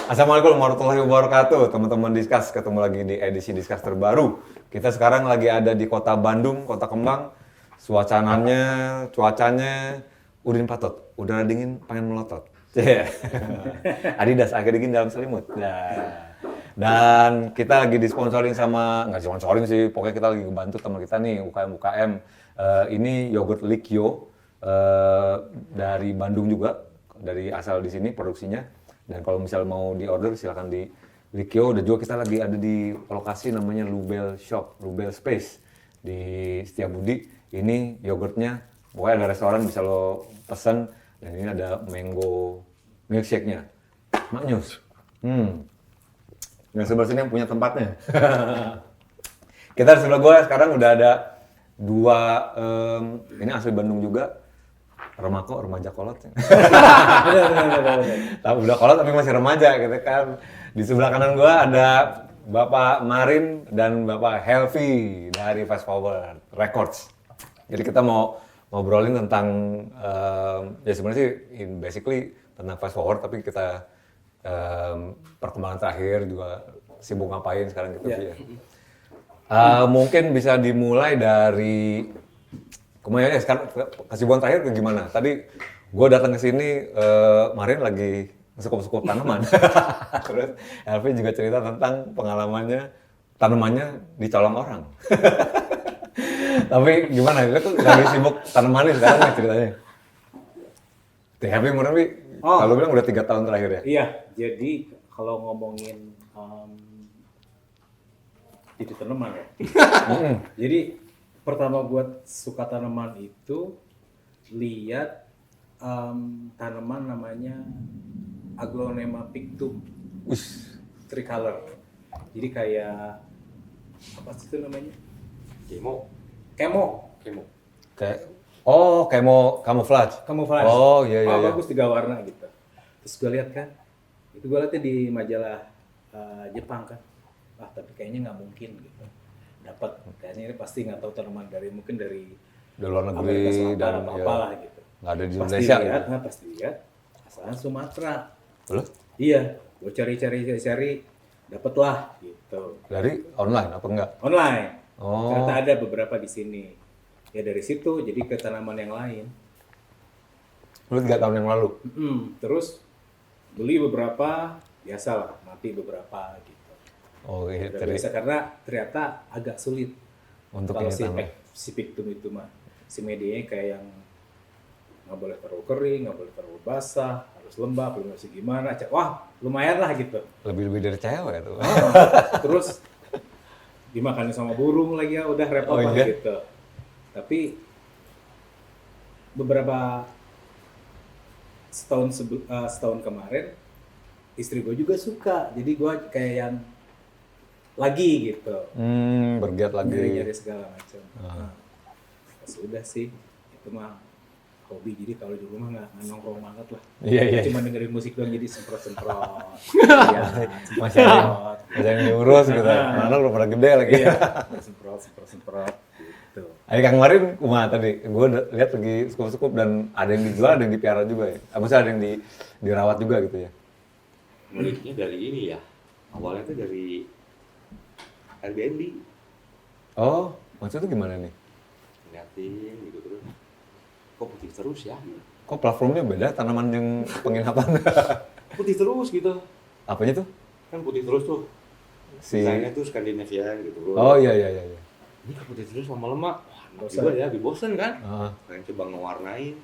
Assalamualaikum warahmatullahi wabarakatuh, teman-teman Discuss. Ketemu lagi di edisi Discuss terbaru. Kita sekarang lagi ada di kota Bandung, kota Kembang. Cuacanya, Udin Patot. Udara dingin, pengen melotot. Adidas, agak dingin dalam selimut. Nah. Dan kita lagi disponsorin sama, nggak sponsorin sih, pokoknya kita lagi ngebantu teman kita nih, UKM. Ini yogurt Likyo dari Bandung juga, dari asal di sini produksinya. Dan kalau misal mau di order silakan di Likyo. Dan juga kita lagi ada di lokasi namanya Lubel Shop, Lubel Space di Setiabudi. Ini yogurtnya, pokoknya ada restoran bisa lo pesen. Dan ini ada mango milkshake-nya. Maknyus. Yang sebelah sini yang punya tempatnya. Kita di sebelah gue sekarang udah ada dua, ini asli Bandung juga. Remaja kolot. Tapi udah kolot tapi masih remaja gitu kan. Di sebelah kanan gua ada Bapak Marin dan Bapak Helvi dari Fast Forward Records. Jadi kita mau ngobrolin tentang ya sebenarnya sih basically tentang Fast Forward, tapi kita perkembangan terakhir juga sibuk ngapain sekarang gitu ya. Mungkin bisa dimulai dari kemarin ya, sekarang kesibukan terakhir gimana? Tadi gue datang ke sini, Marin lagi sukup-sukup tanaman. Terus Elvi juga cerita tentang pengalamannya tanamannya dicolong orang. Tapi gimana? Itu tuh lagi sibuk tanaman sekarang nih ceritanya. Elvi murni, kalau bilang udah 3 tahun terakhir ya? Iya, jadi kalau ngomongin itu tanaman ya. Jadi pertama buat suka tanaman itu lihat tanaman namanya Aglonema pictum tricolor. Jadi kayak apa sih itu namanya? Kemo. Camouflage. Camouflage. Oh iya. Bagus 3 warna gitu. Terus gue lihat kan, itu gue lihatnya di majalah Jepang kan. Tapi kayaknya nggak mungkin gitu. Dapat kayaknya ini pasti nggak tahu tanaman dari luar negeri Amerika Selatan dan atau apalah gitu. Nggak ada di Pasti Indonesia. lihat, pasti lihat. Asalnya Sumatera. Loh? Iya, gue cari, dapatlah gitu. Dari online apa enggak? Online. Oh. Ternyata ada beberapa di sini. Ya dari situ jadi ke tanaman yang lain. Lu 3 tahun yang lalu? Terus beli beberapa, biasalah mati beberapa gitu. Oh iya, Udah biasa karena ternyata agak sulit untuk kalau ini si pictum itu mah, si medianya kayak yang nggak boleh terlalu kering, nggak boleh terlalu basah, harus lembab, belum harus gimana. Wah lumayan lah gitu. Lebih dari cewek tuh. Terus dimakan sama burung lagi ya, udah repot lah gitu. Tapi beberapa setahun kemarin istri gue juga suka, jadi gue kayak yang lagi gitu. Bergiat lagi. Nyari segala macam. Sudah sih, itu mah hobi. Jadi kalau di rumah nggak nongkrong banget lah. Iya. Cuma dengerin musik doang, jadi semprot. Masih ada yang diurus gitu. Mana udah pada gede lagi. Iya. semprot gitu. Ayo Kang Marin, kumaha tadi? Gue lihat lagi sukup-sukup dan ada yang dijual, ada yang dipiara juga ya. Maksudnya ada yang dirawat juga gitu ya. Muliknya dari ini ya. Awalnya tuh dari Airbnb. Oh, maksudnya tuh gimana nih? Ngeliatin gitu terus. Kok putih terus ya? Kok platformnya beda tanaman yang penginapan? Putih terus gitu. Apanya tuh? Kan putih terus tuh. Desainnya tuh Skandinavian gitu bro. Oh iya. Ini kan putih terus lama-lama. Wah, juga ya, dibosen kan? Pengen coba ngewarnain.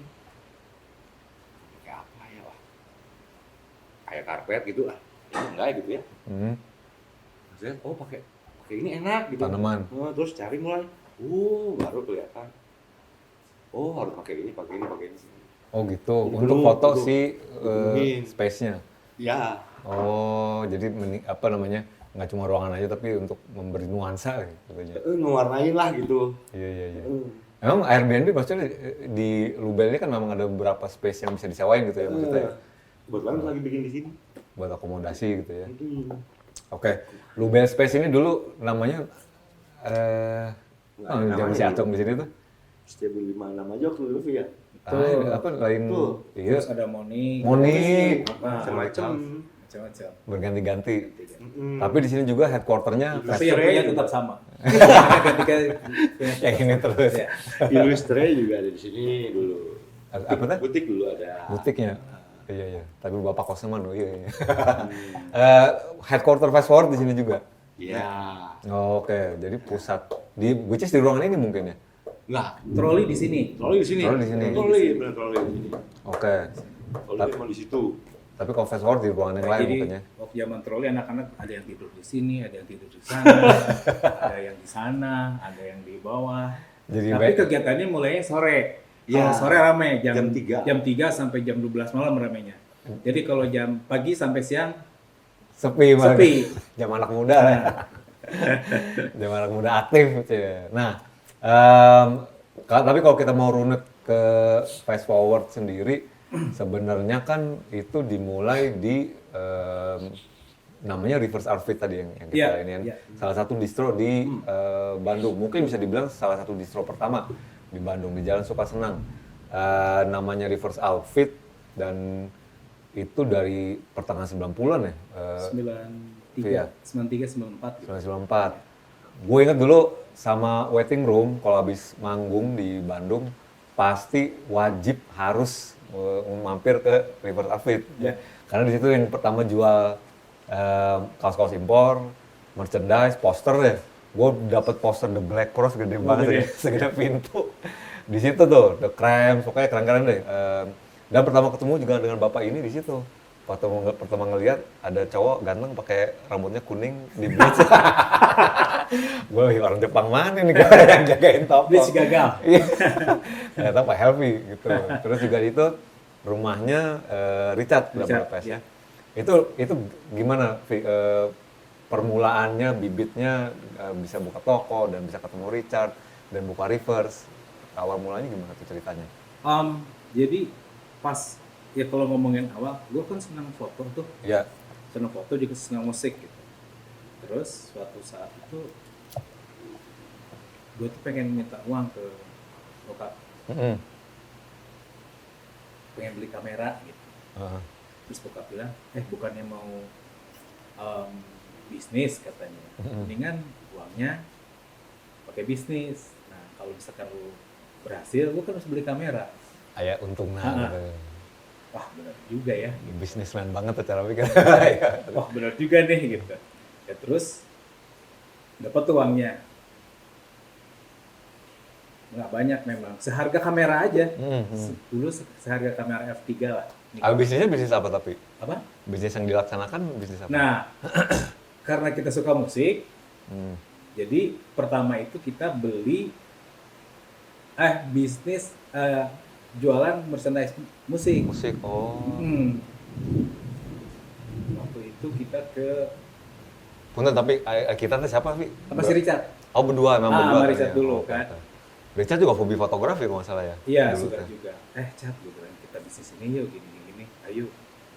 Kayak apa ya wah? Kayak karpet gitu lah. Ya enggak gitu ya. Maksudnya, pakai ini enak gitu. Tanaman. Terus cari mulai. Baru kelihatan. Harus pakai ini. Oh gitu. Jadi untuk dulu, foto dulu. si space-nya. Ya. Oh, jadi apa namanya? Nggak cuma ruangan aja tapi untuk memberi nuansa gitu. Ngewarnain lah gitu. Iya. Emang Airbnb maksudnya di Lubel ini kan memang ada beberapa space yang bisa disewain gitu ya maksudnya. Kebetulan lagi bikin di sini. Buat akomodasi gitu ya. Oke. Lubel Space ini dulu namanya masih acung di sini tuh. Setiap beli 5 nama aja waktu dulu ya. Apa lain? Terus ada Moni. Moni. Macam-macam. macam-macam. Berganti-ganti. Tapi di sini juga headquarternya Tapi yang punya tetap sama. Ketika yang ini terus. Ya. Illustre juga ada di sini dulu. Apa tuh? Butik dulu ada. Butiknya. Iya. Tapi bapak kosnya mana? Iya. Headquarter Fast Forward di sini juga. Iya. Oke, jadi pusat which is di ruangan ini mungkin ya. Enggak. Troli di sini. Troli di sini. Troli di sini. Benar troli di sini. Oke. Troli emang di situ. Tapi kalau Fast Forward di ruangan yang lain Jadi mungkin ya. waktu zaman troli anak-anak ada yang tidur di sini, ada yang tidur di sana, ada yang di sana, ada yang di bawah. Jadi Tapi kegiatannya mulainya sore. Ya. Kalau sore rame Jam 3. Jam 3 sampai jam 12 malam ramenya. Jadi kalau jam pagi sampai siang sepi banget. sepi. Jam anak muda lah. Jam anak muda aktif. Cie. Nah, tapi kalau kita mau runut ke Fast Forward sendiri, sebenarnya kan itu dimulai di namanya Reverse Outfit tadi yang kita Iya, ini kan. iya. Salah satu distro di Bandung. Mungkin bisa dibilang salah satu distro pertama di Bandung, di Jalan Sukasenang. Namanya Reverse Outfit dan itu dari pertengahan 90-an ya. 93, Iya. 93, 94 gitu. 1994. Gue inget dulu sama waiting room kalau habis manggung di Bandung pasti wajib harus mampir ke Reverse Outfit. Ya. Karena di situ yang pertama jual kaos-kaos impor, merchandise, poster ya. Gue dapet poster The Black Cross gede banget ya, segede pintu. Di situ tuh, The Cramps, pokoknya keren-keren deh. Dan pertama ketemu juga dengan bapak ini di situ. Waktu pertama ngeliat ada cowok ganteng pakai rambutnya kuning di bleach. Gue orang Jepang mana nih yang jagain toko. Bleach gagal. Iya. Ternyata Pak Helvi gitu. Terus juga itu rumahnya Richard Lopez ya. Itu gimana permulaannya, bibitnya bisa buka toko dan bisa ketemu Richard dan buka Reverse. Awal mulanya gimana tuh ceritanya? Jadi pas ya kalau ngomongin awal, gue kan senang foto tuh, Ya. senang foto juga senang musik gitu. Terus suatu saat itu gue tuh pengen minta uang ke bokap, pengen beli kamera gitu. Terus bokap bilang, bukannya mau bisnis katanya, mendingan uangnya pakai bisnis. Nah kalau misalkan lu berhasil, lu kan harus beli kamera. Ayah untung Wah benar juga ya. Bisnismen banget tuh cara pikir. Wah benar juga nih gitu. Ya terus dapat tuh uangnya. Nggak banyak memang. Seharga kamera aja. Dulu seharga kamera F3 lah. Bisnisnya bisnis apa tapi? Apa? Bisnis yang dilaksanakan bisnis apa? Nah, karena kita suka musik, jadi pertama itu kita beli bisnis jualan merchandise musik. Musik, oh. Waktu itu kita ke Punten, tapi kita tuh siapa, Vi? apa si Richard? Oh, berdua, memang berdua. Sama Richard ya. dulu Oke, kan. oke. Richard juga hobi fotografi kalau nggak salah ya? Iya, Dulu suka kan. juga. Cat, gue bilang kita bisnis ini yuk, gini. Ayo,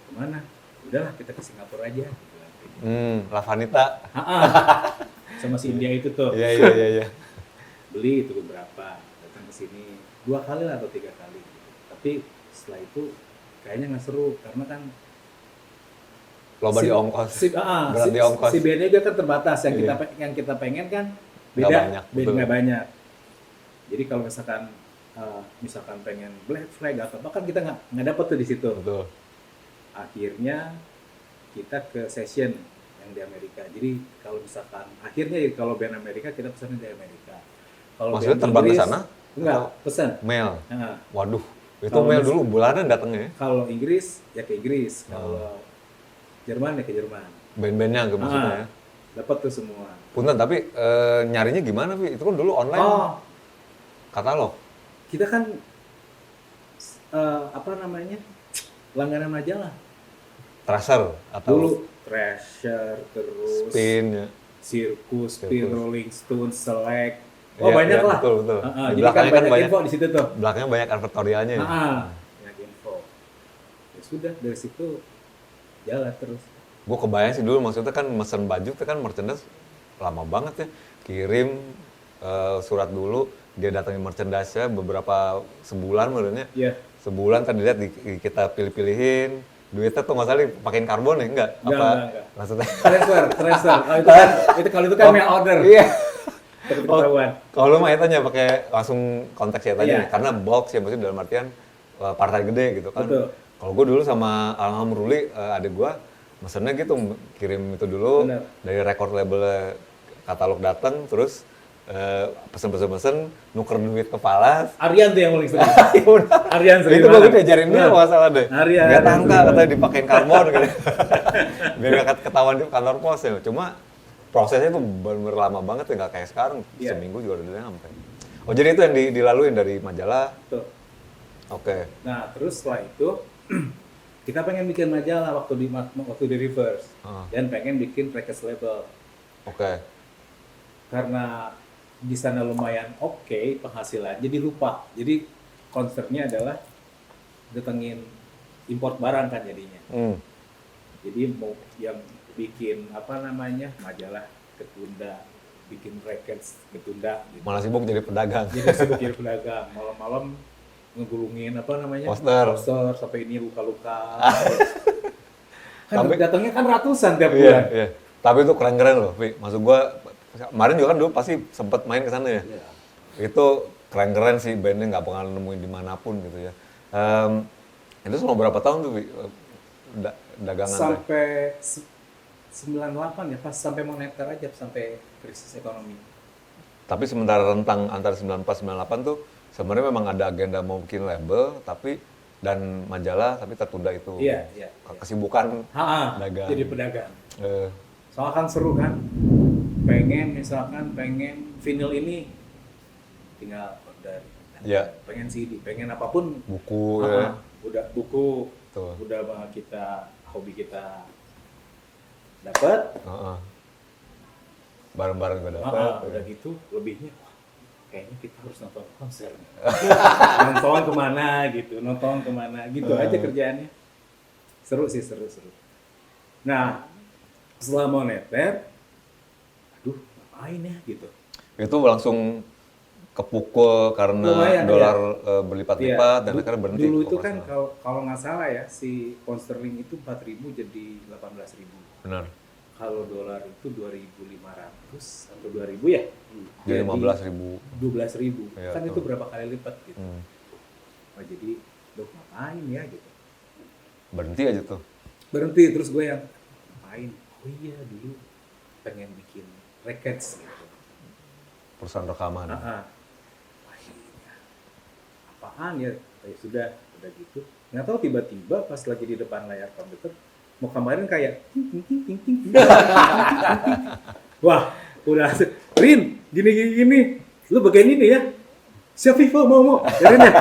kemana? Udahlah, kita ke Singapura aja. Gue bilang. La Vanita. Sama si India itu tuh. Iya. Beli itu beberapa, datang ke sini 2 kali lah atau 3 kali. Gitu. Tapi setelah itu kayaknya nggak seru karena kan Loba di ongkos. Berat di ongkos. Si bandnya juga kan terbatas. Yang Iya. yang kita pengen kan Nggak beda, banyak, beda betul. nggak banyak. Jadi kalau misalkan pengen Black Flag atau apa kan kita nggak dapet tuh di situ. Betul. Akhirnya kita ke session yang di Amerika. Jadi kalau misalkan akhirnya kalau band Amerika kita pesannya di Amerika. Kalau Maksudnya band terbang ke Inggris, sana? Enggak, pesan. Mail. Nah, Waduh. Itu Kalau mail mis- dulu bulanan datangnya ya? kalau Inggris ya ke Inggris, kalau Jerman ya ke Jerman. Band-bandnya gitu maksudnya ya? Dapat tuh semua. Punten, tapi nyarinya gimana, Vi? Itu kan dulu online. Oh, Katalog. kita kan apa namanya? Langganan majalah. Tracer atau Dulu Treasure, terus Spin ya. Circus, Spin, Circus. Rolling Stone, Select. Iya, Banyak iya, lah. betul. Di Jadi kan belakangnya kan banyak banyak- info di situ tuh. Belakangnya banyak advertorialnya ya. Banyak info. Ya sudah, dari situ jalan terus. Gue kebayang sih dulu maksudnya kan mesen baju itu kan merchandise lama banget ya. Kirim surat dulu, dia datangin merchandise-nya beberapa sebulan menurutnya. Iya. Sebulan kan dilihat kita pilih-pilihin, duitnya tuh nggak salah dipakein karbon ya? Enggak? Enggak. Maksudnya? Transfer. Kalau itu kan mail order. Iya. Ketahuan. Kalau lu mah etanya pakai langsung konteks ya tadi, Iya. karena box ya maksudnya dalam artian partai gede gitu kan. Betul. Kalau gue dulu sama Alham Ruli, adik gue, mesennya gitu, kirim itu dulu Bener. dari record label katalog datang, terus pesen, nuker duit ke Palas. Aryan tuh yang paling sering. Iya benar. Aryan sering. Itu bagus banget. diajarin dulu Nah, nggak salah deh. Aryan. Biar Aryan tangka sering katanya dipakein karbon gitu. Biar nggak ketahuan di kantor pos ya. Cuma prosesnya tuh bener-bener lama banget ya, nggak kayak sekarang. Iya. Seminggu juga udah nyampe. Oh jadi itu yang dilaluin dari majalah. Tuh. Oke. Nah, terus setelah itu kita pengen bikin majalah waktu di Reverse dan pengen bikin record label Oke. karena di sana lumayan oke penghasilan, jadi lupa. Jadi concernnya adalah datengin import barang kan jadinya. Jadi mau yang bikin apa namanya majalah ketunda, bikin records ketunda. Gitu. Malah sibuk jadi pedagang. Jadi sibuk jadi pedagang, malam-malam ngegulungin apa namanya Poster sampai ini luka-luka. Kan Tapi- datangnya kan ratusan tiap Iya, bulan. iya. Tapi itu keren-keren loh, Vi. Maksud gua kemarin juga kan dulu pasti sempet main ke sana ya. Iya. Itu keren-keren sih, bandnya nggak bakal nemuin dimanapun gitu ya. Itu selama berapa tahun tuh, Vi? Dagangan teh? Sampai 98 ya, pas sampai moneter aja, sampai krisis ekonomi. Tapi sementara rentang antara 94-98 tuh sebenarnya memang ada agenda mau bikin label dan majalah, tapi tertunda itu. Iya, iya. Kesibukan dagang. Jadi pedagang. Eh, Soalnya kan seru kan, misalkan pengen vinyl ini, tinggal order. Iya. Pengen CD, pengen apapun, buku ya. udah buku, Tuh. udah hobi kita dapat, Bareng-bareng gue dapet. udah gitu lebihnya, wah, kayaknya kita harus nonton konser. nonton kemana gitu aja kerjaannya. Seru sih, seru. Nah, setelah moneter, aduh ngapain ya gitu. Itu langsung kepukul karena Lumayan, dolar berlipat-lipat dan Iya. akhirnya berhenti. Dulu itu kan operasional. kalau nggak salah ya, si pound sterling itu 4.000 jadi 18.000. Benar. Kalau dolar itu 2.500 atau 2.000 ya? Jadi 15.000. 12.000. Iya, Kan tuh. itu berapa kali lipat gitu. Hmm. Wah, jadi loh ngapain ya gitu. Berhenti aja tuh. Berhenti, terus gue yang ngapain? Oh iya, dulu pengen bikin records gitu. Perusahaan rekaman. Wah, iya. Apaan ya? Ya sudah gitu. Nggak tahu tiba-tiba pas lagi di depan layar komputer mau kemarin kayak ting, ting, ting, ting, ting, ting, ting, ting, ting. Wah, udah Rin, gini. Lu bagian ini ya. Siap Vivo mau. Jalan ya.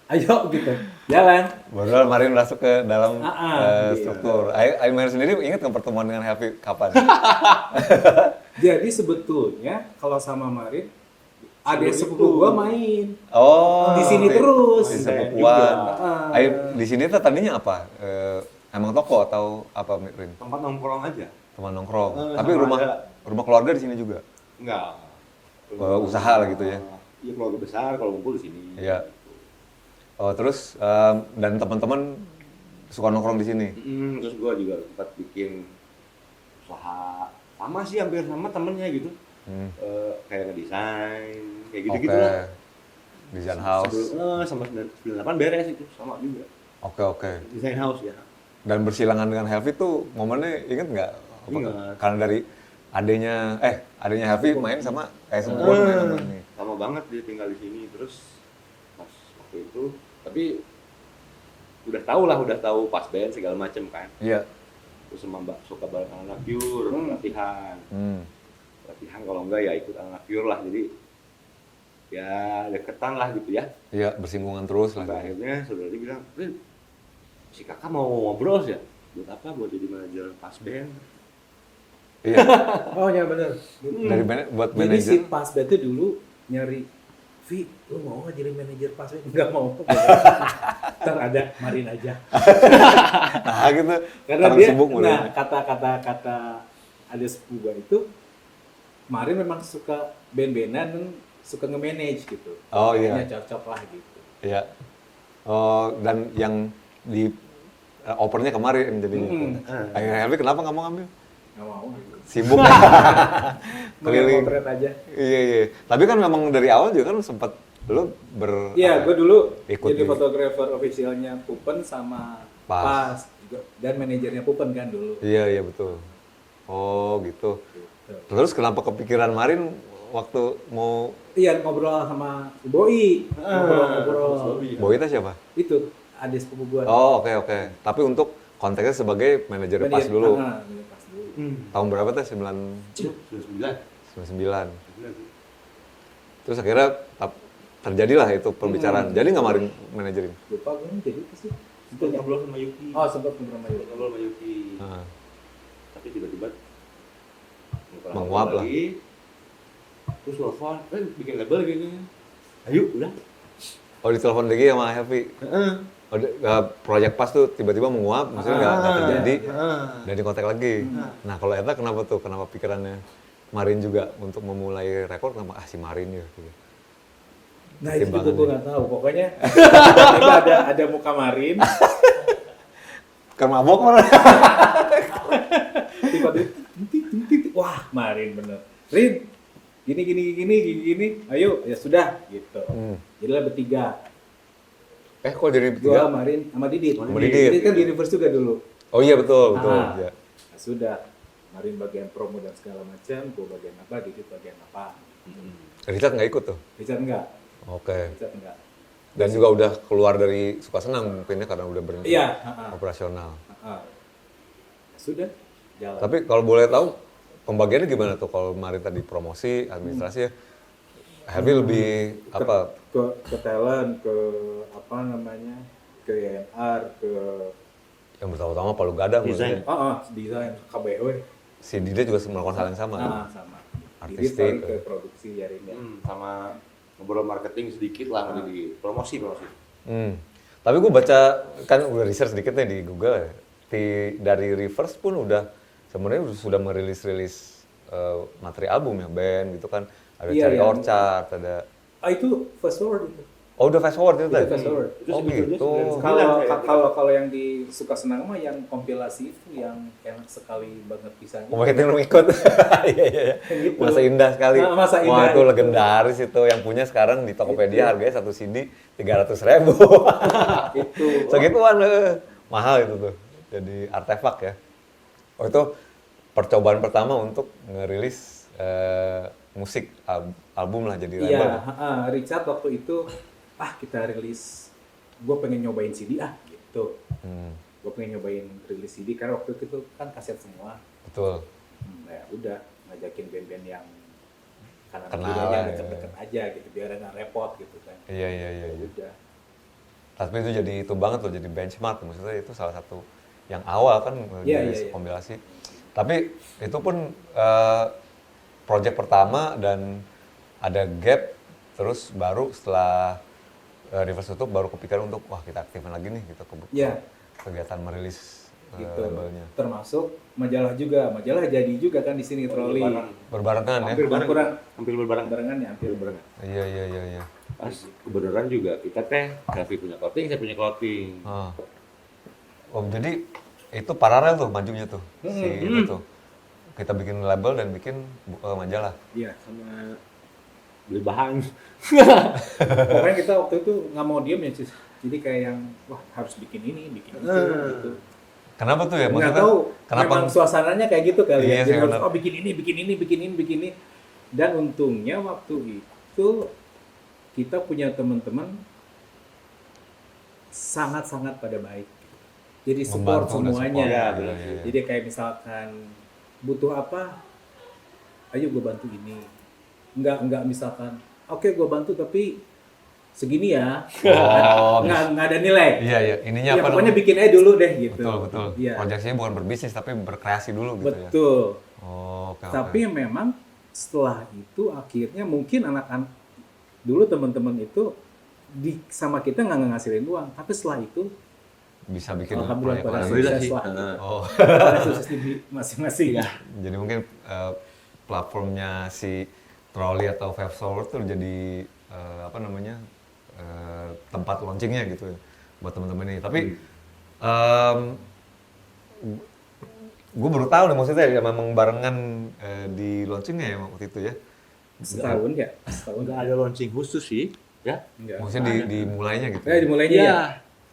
Ayo gitu. Jalan. Baru kemarin masuk ke dalam Iya. struktur. Aimer sendiri ingat nggak pertemuan dengan Happy kapan? Jadi sebetulnya kalau sama Marin adik sepupu gua main. Oh. Di sini terus. Di Saya sepupuan. juga. Di sini tuh tadinya apa? Emang toko atau apa, Rin? Tempat nongkrong aja. Teman nongkrong. Eh, Tapi sama rumah keluarga di sini juga. Enggak. Usaha lah gitu ya. Iya, keluarga besar kalau ngumpul di sini. Iya. Oh, terus dan teman-teman suka nongkrong di sini. Terus gua juga sempat bikin usaha sama sih, hampir sama temennya gitu. Kayak ngedesain, kayak gitu-gitu Oke. lah. Design house. Sama 98 beres itu, sama juga. Oke. Design house ya. Dan bersilangan dengan Heavy tuh momennya inget nggak? Ingat. Karena dari adanya Heavy main sama kayak Sempurna main sama ini. Lama banget dia tinggal di sini, terus pas waktu itu, tapi udah tahu pas band segala macem kan. Iya. Terus sama Mbak suka bareng anak pure, latihan. Latihan kalau enggak ya ikut anak pure lah, jadi ya deketan lah gitu ya. Iya, bersinggungan terus lah. Sampai akhirnya saudara dia bilang, Rin, si kakak mau ngobrol ya? Buat apa? Buat jadi manajer pas band. Iya. Oh ya benar. Dari buat Jadi si manajer. Pas Band itu dulu nyari, Vi, lu mau nggak jadi manajer Pas Band? Enggak mau. Ntar ada Marin aja. Nah, gitu. Karena Orang dia, sibuk mulai. nah kata ada sepupu gua itu, Marin memang suka band-bandan dan suka nge-manage gitu. Oh, iya. Kayaknya cocok lah gitu. Iya. Oh, dan yang di opernya kemarin jadinya. Akhirnya Helvi kenapa nggak mau ngambil? Nggak mau. Sibuk. Keliling. Potret aja. Iya. Tapi kan memang dari awal juga kan sempat lu Iya, gue dulu ikut jadi di- fotografer officialnya Pupen sama Pas. juga, dan manajernya Pupen kan dulu. Iya betul. Oh gitu. Gitu. Terus kenapa kepikiran Marin waktu mau Iya, ngobrol sama Boi, ngobrol-ngobrol. Boy itu siapa? Itu adik sepupu gue. Oh oke. Tapi untuk konteksnya sebagai manajer pas dulu. Pas dulu. Tahun berapa tuh? 99. 99. Terus akhirnya terjadilah itu pembicaraan. Jadi nggak Marin manajerin? Lupa gue nih jadi apa sih? Sempat ngobrol sama Yuki. Oh, sempat ngobrol sama Yuki. Ngobrol sama Yuki. Nah, Tapi tiba-tiba Menguap lah. lagi. Terus telepon, bikin label gitu. Ayo, udah. oh ditelepon lagi sama Helvi. Oh, proyek pas tuh tiba-tiba menguap, maksudnya nggak terjadi dan dikontak lagi. Nah kalau Eta kenapa tuh? Kenapa pikirannya Marin juga untuk memulai rekor? Kenapa si Marin ya? Gitu. Nah itu juga Pertimbangannya. gue nggak tahu. Pokoknya tiba-tiba ada muka Marin, Kan mabok mana? tiba-tiba wah Marin bener. Rin, gini, ayo ya sudah gitu. Jadilah bertiga. Kok jadi Gua bertiga? Marin sama Didit. Sama Didit. Didit kan di reverse juga dulu. Oh iya betul. Ah. Ya. Nah, sudah. Marin bagian promo dan segala macam, gue bagian apa, Didit bagian apa. Richard nggak ikut tuh? Richard enggak, Oke. Richard enggak. Dan juga udah keluar dari Suka Senang mungkinnya karena udah berhenti Iya. operasional. Ya sudah, jalan. Tapi kalau boleh tahu pembagiannya gimana tuh kalau Marin tadi promosi, administrasi ya? Helvi lebih apa? ke talent, ke apa namanya, ke YNR, ke Yang pertama-tama Palu Gada Desain. maksudnya. desain KBW. Si Dide juga melakukan hal yang sama. kan? Sama. Artistik. Didit paling ke produksi jaringan. Sama ngobrol marketing sedikit lah sama Didi. Promosi. Tapi gue baca kan udah research sedikit nih di Google ya. Dari Reverse pun udah sebenarnya sudah merilis materi album ya band gitu kan. Ada Iya, Cherry iya. Orchard, ada Itu fast forward itu. Oh udah fast forward itu Itu tadi? fast forward. Oh gitu. Kalau yang di Suka Senang mah yang kompilasi itu yang enak sekali banget pisahnya. Oh itu yang ikut. Iya. Gitu. Masa indah sekali. Nah, masa Wah indah itu itu. legendaris itu. Yang punya sekarang di Tokopedia harganya satu CD 300.000. Itu. Segituan mahal itu tuh. Jadi artefak ya. Oh itu percobaan pertama untuk ngerilis musik album lah jadi label. Iya, Richard waktu itu kita rilis, gue pengen nyobain CD gitu. Gue pengen nyobain rilis CD karena waktu itu kan kaset semua. Betul. Nah udah ngajakin band-band yang kanan Kenal kirinya ya. deket-deket aja gitu biar nggak repot gitu kan. Iya. Udah. Tapi itu jadi itu banget loh, jadi benchmark. Maksudnya itu salah satu yang awal kan Iya, dari iya. kompilasi. Tapi itu pun project pertama dan ada gap, terus baru setelah Reverse tutup baru kepikiran untuk wah kita aktifin lagi nih gitu Iya. kegiatan merilis Gitu. labelnya. Termasuk majalah juga, majalah jadi juga kan di sini Troli. Berbarengan ya? Hampir kurang Hampir berbareng. barengannya hampir barengan. Iya. Pas kebenaran juga kita Helvi punya clothing, saya punya clothing. Ah. Oh jadi itu paralel tuh majunya tuh si itu tuh. Kita bikin label dan bikin majalah. Iya. Sama beli bahan. Pokoknya kita waktu itu nggak mau diem ya, Cis. Jadi kayak yang wah harus bikin ini, bikin itu gitu. Kenapa tuh ya? Nggak Maksudnya tahu, kenapa? memang suasananya kayak gitu kali Iya ya. sih, Jadi harus, benar. bikin ini. Dan untungnya waktu itu kita punya teman-teman sangat-sangat pada baik. Jadi support Membantu dan semuanya. support. Iya. Jadi kayak misalkan butuh apa, ayo gue bantu ini. Enggak misalkan, oke gue bantu tapi segini ya. Oh, nggak ada nilai. Iya. Ininya Ya, apa pokoknya namanya? bikin aja dulu deh gitu. Betul. Iya. Proyeksinya bukan berbisnis tapi berkreasi dulu gitu ya. Betul. Oh, oke. Tapi memang setelah itu akhirnya mungkin anak-anak dulu teman-teman itu sama kita nggak ngasilin uang, tapi setelah itu bisa bikin alhamdulillah pada Alhamdulillah sukses sih. lah. Oh, Pada sukses di masing-masing. jadi mungkin platformnya si Trolli atau Five Solar tuh jadi tempat launchingnya gitu ya buat teman-teman ini. Tapi Gue baru tahu nih maksudnya ya memang barengan di launchingnya ya waktu itu ya. Setahun ya? Setahun. Nggak ada launching khusus sih, ya. Enggak. Maksudnya dimulainya gitu. Dimulainya Iya. ya?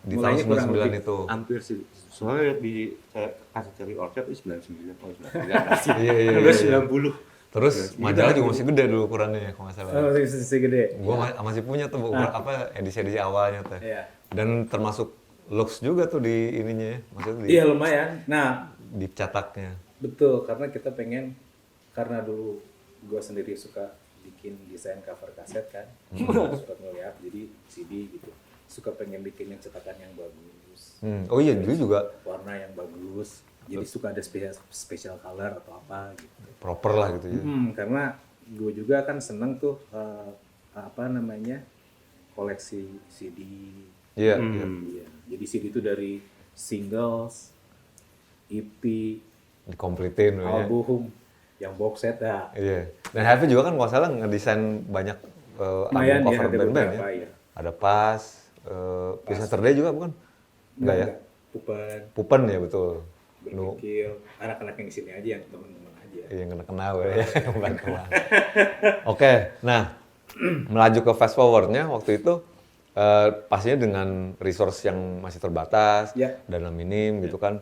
Di mulainya tahun kurang 99 lebih. itu. Hampir sih. Soalnya di saya kasih cari orchard itu 99, oh 99. Iya, iya, Udah iya. 90. Terus Iya, majalah gitu. juga masih gede dulu ukurannya ya kalau nggak salah. Oh, masih gede. Gue masih punya tuh apa edisi-edisi awalnya tuh. Iya. Dan termasuk looks juga tuh di ininya ya. Maksudnya di, Iya lumayan. Nah, di cetaknya. betul, karena kita pengen, karena dulu gue sendiri suka bikin desain cover kaset kan, suka ngeliat, jadi CD gitu, suka pengen bikin yang cetakan yang bagus, Oh iya dulu juga warna yang bagus, jadi suka ada special color atau apa gitu. proper lah gitu ya. Karena gue juga kan seneng tuh apa namanya koleksi CD. Iya. Iya. Jadi CD itu dari singles, EP, Dikomplitin ya. album, yang box set ya. Iya. Dan Happy juga kan kalau nggak salah ngedesain banyak Lumayan album ya, cover ada band-band ya. beberapa ya. Ada Pas, Peace Saturday juga bukan? Enggak ya? Pupen, Pupen ya betul. Nu, Berpikir, anak-anak yang di sini aja, yang teman-teman aja. yang kena kenal ya. Bukan kenal. Oke, nah melaju ke fast forwardnya waktu itu pastinya dengan resource yang masih terbatas, Ya. dana minim gitu kan.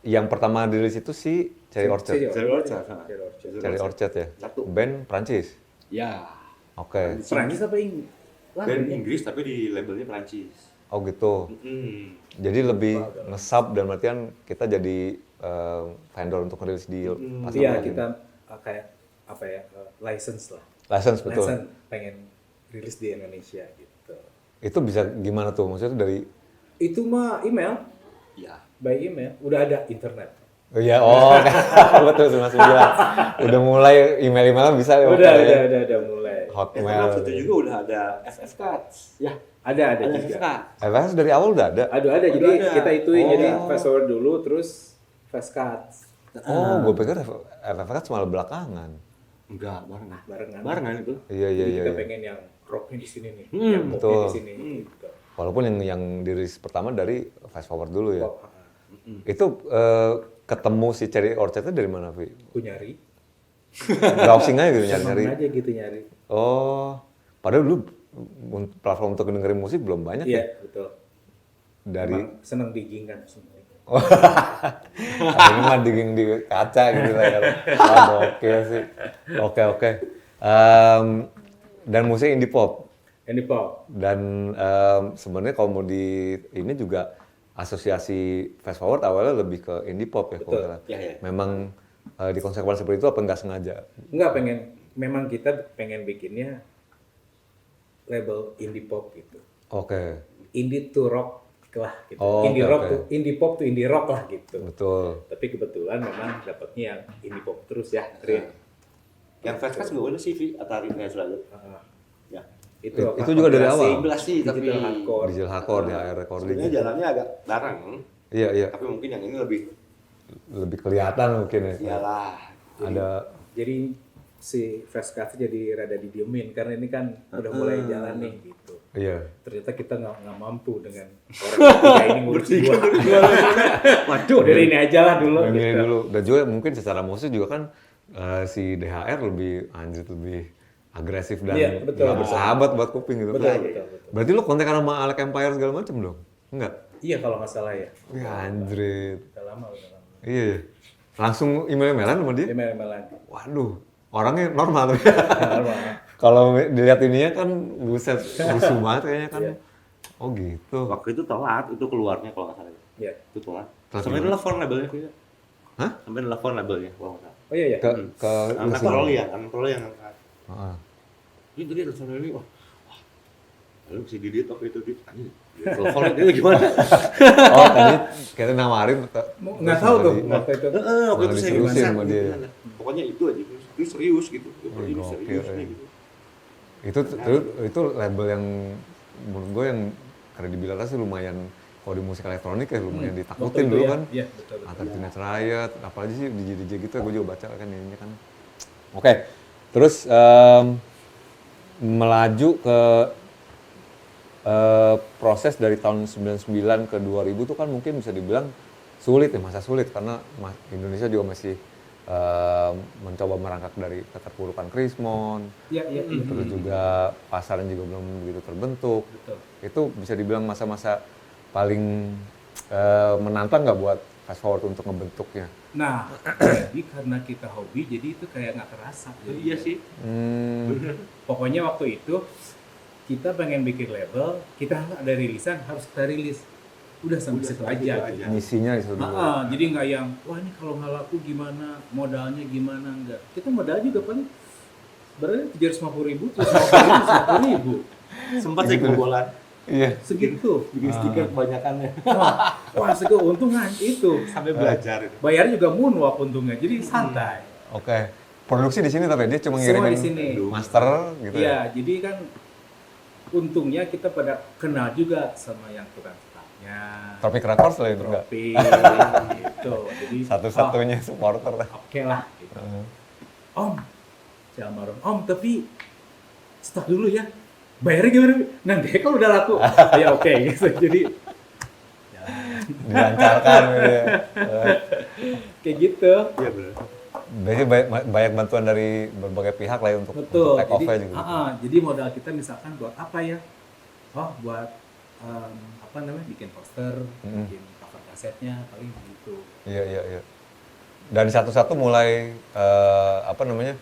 Yang pertama dirilis itu si Cherry Orchard. Cherry Orchard. Cherry Orchard ya. Satu. Band Prancis. Ya. Oke. Prancis apa Inggris? Band Inggris tapi di labelnya Prancis. Oh gitu. Jadi lebih nge-sub dan artian kita jadi vendor untuk rilis di pasar Iya, lain. kita kayak apa ya, license lah. License betul. License pengen rilis di Indonesia gitu. Itu bisa gimana tuh? Maksudnya dari Itu mah email, Ya. by email, udah ada internet. oh iya, betul Mas bilang. Udah mulai email-email bisa ya. Udah makanya. mulai. Hotmail. Waktu itu juga udah ada FF Cards. Ya. Ada Ada juga. FF Cards. FS dari awal udah ada. Ada. Jadi ada. kita ituin, jadi Oh. fast forward dulu, terus fast cut. Oh, gue pikir FFK malah belakangan. Enggak, barengan. Barengan. Barengan itu. Iya. Jadi kita pengen yang rocknya di sini nih, yang popnya betul. di sini. Gitu. Walaupun yang dirilis pertama dari Fast Forward dulu ya. Pop, Itu ketemu si Cherry Orchard itu dari mana, Vi? aku nyari, Browsing aja gitu seneng nyari-nyari. aja gitu nyari. Oh, padahal dulu platform untuk dengerin musik belum banyak Iya, ya. betul. Dari Emang seneng digging kan, seneng. ini mah digging di kaca gitu lah ya. Oke sih. Oke. Dan musik indie pop. Ini pop. Dan sebenarnya kalau mau di ini juga asosiasi Fast Forward awalnya lebih ke indie pop ya kalau Betul. nggak salah. Ya. Memang dikonsepkan seperti itu apa nggak sengaja? Enggak memang kita pengen bikinnya label indie pop gitu. Oke, Indie to rock lah gitu. Oh, indie oke, rock oke. tuh, indie pop tuh indie rock lah gitu. betul. Tapi kebetulan memang dapatnya yang indie pop terus ya, Rin. Yang Fast Cards juga ada sih, Vi. Atari kayak selalu. Ya. Itu juga dari awal? Simulasi, tapi digital hardcore. Digital hardcore ya, air recording. sebenarnya jalannya agak bareng. Iya. Tapi mungkin yang ini lebih Lebih kelihatan mungkin ya. iyalah. Ada Jadi si Fast Cut jadi rada didiemin karena ini kan udah mulai jalan nih gitu. iya. Ternyata kita nggak mampu dengan orang ketiga ini ngurus dua. Waduh, dari ini aja lah dulu. Ini gitu. dulu. Dan juga mungkin secara musik juga kan si DHR lebih agresif dan Iya, betul. nggak bersahabat buat kuping gitu. Betul. Berarti lu kontekan sama Alec Empire segala macem dong? Enggak? Iya kalau nggak salah ya. Wih anjrit. Udah lama. Iya. Langsung email-emailan sama dia? Email-emailan. Waduh, orangnya normal tapi. Normal. Kalau dilihat ininya kan buset rusuh banget kayaknya kan. Iya. Oh gitu. Waktu itu telat, itu keluarnya kalau nggak salah. Iya. Itu telat. Telat Sampai gimana? nelfon labelnya, Vi. Hah? Sampai nelfon labelnya kalau nggak salah. Oh iya ya. Ke Anak Rolly yang angkat. Heeh. Ini tadi ada suara ini, wah, lalu si Didit waktu itu telepon dia gimana? Oh, tadi kita nawarin Nggak tahu tuh waktu itu. Waktu itu Malah saya diseriusin gimana? sama dia. Pokoknya itu aja, itu serius gitu. Wih, Ini gokil, serius ya. nih gitu. Itu label yang menurut gue yang kredibilitasnya sih lumayan kalau di musik elektronik ya lumayan Waktu ditakutin itu dulu ya. kan. Iya, betul. Antar Teenage Riot, apalagi sih DJ gitu gue juga baca kan ininya kan. Oke, terus melaju ke proses dari tahun 99 ke 2000 tuh kan mungkin bisa dibilang sulit ya, masa sulit karena Indonesia juga masih mencoba merangkak dari keterpurukan Krismon, Iya. terus juga pasarnya juga belum begitu terbentuk. Betul. Itu bisa dibilang masa-masa paling menantang nggak buat fast forward untuk ngebentuknya? Nah, jadi karena kita hobi, jadi itu kayak nggak terasa. Jadi, Iya sih. pokoknya waktu itu kita pengen bikin label, kita ada rilisan, harus kita rilis. Udah sampai situ aja. Gitu. Misinya itu dulu. Jadi nggak yang, wah ini kalau nggak laku gimana, modalnya gimana, enggak. Kita modal juga paling sebenarnya 750.000, 750.000. Sempat sih kebobolan. Iya. Segitu. Bikin stiker kebanyakannya. Wah, segitu untungan itu. Sampai belajar itu. Bayarnya juga moonwalk untungnya, jadi santai. Oke. Produksi di sini tapi dia cuma Semua ngirimin di sini. master gitu ya. Iya, jadi kan untungnya kita pada kenal juga sama yang tukang cetaknya. Tropic Records lah itu enggak? Tropi, gitu. Jadi Satu-satunya supporter. oke lah. Gitu. Om, si almarhum. Om, tapi stok dulu ya. Bayarnya gimana? Nanti kalau udah laku, ya oke. Gitu. Jadi Dilancarkan gitu ya. kayak gitu. Iya benar. Berarti banyak bantuan dari berbagai pihak lah ya untuk Betul. take off-nya Jadi, juga. jadi modal kita misalkan buat apa ya? Oh, buat apa namanya? Bikin poster, bikin cover kasetnya, paling gitu. Iya. Dan satu-satu mulai apa namanya?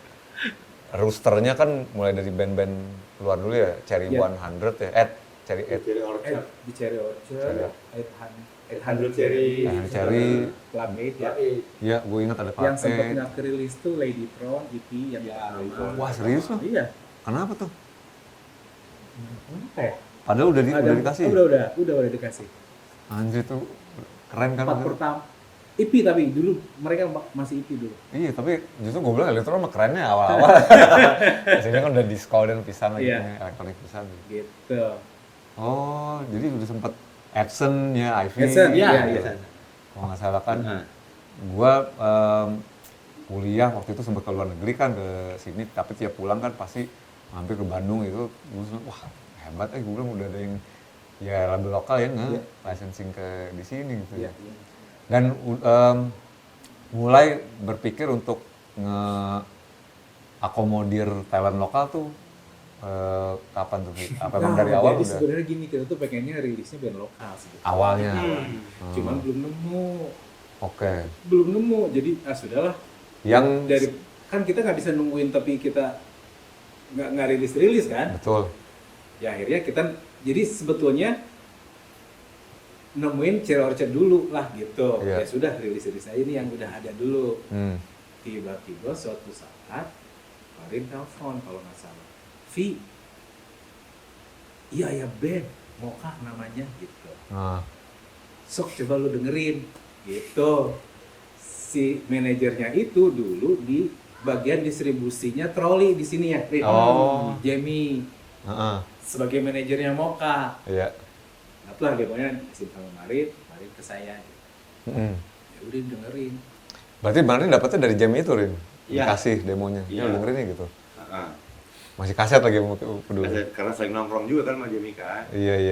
Roosternya kan mulai dari band-band luar dulu ya, Cherry Iya. 100 ya. Cherry Jadi Orchard. Di Cherry Orchard, 800 Cherry. Cherry. Club 8 ya. Iya, gue ingat ada Yang sempat Club nggak kerilis tuh Lady Tron EP yang Ya, pertama. Lady Tron. Wah, serius loh? Iya. Kenapa tuh? Kenapa ya? Padahal udah dikasih. Udah dikasih. Anjir tuh keren kan? Empat pertama EP tapi dulu mereka masih EP dulu. Iya, tapi justru gue bilang Electron mah kerennya awal-awal. Biasanya kan udah diskouden pisan lagi, Iya. elektronik pisan. Gitu. Oh, jadi udah sempet Edson ya, Ivy. Edson, Iya, iya. Kalau nggak salah kan, Nah. gua kuliah waktu itu sempat ke luar negeri kan ke sini, tapi tiap pulang kan pasti mampir ke Bandung itu, gue bilang wah hebat, gue bilang udah ada yang ya label lokal ya nggak licensing ke di sini gitu ya. Iya. Dan mulai berpikir untuk akomodir talent lokal tuh kapan tuh? Apa memang dari awal jadi udah? sebenarnya gini, kita tuh pengennya rilisnya band lokal sebetulnya. Awalnya. Cuman belum nemu. Oke. Belum nemu. Jadi sudahlah. Yang Dari kan kita nggak bisa nungguin tapi kita nggak rilis kan? betul. Ya akhirnya kita jadi sebetulnya nemuin Cherry Orchard dulu lah gitu. Iya. Ya sudah rilis aja ini yang udah ada dulu. Hmm. Tiba-tiba suatu saat Farid telepon kalau nggak salah. Vi, iya ya band, Mocha namanya gitu. Nah, Sok coba lu dengerin gitu. Si manajernya itu dulu di bagian distribusinya troli di sini ya, Rin. Oh. Jamie sebagai manajernya Mocha. iya. Nah, demonya kasih sama Marit ke saya. Gitu. Mm. Ya udah dengerin. Berarti Marin dapetnya dari jam itu, Rin? Iya. Dikasih demonya. Iya. Ya, dengerin ya gitu. Heeh. Masih kaset lagi peduli. Karena sering nongkrong juga kan sama Jamie kan. Iya. di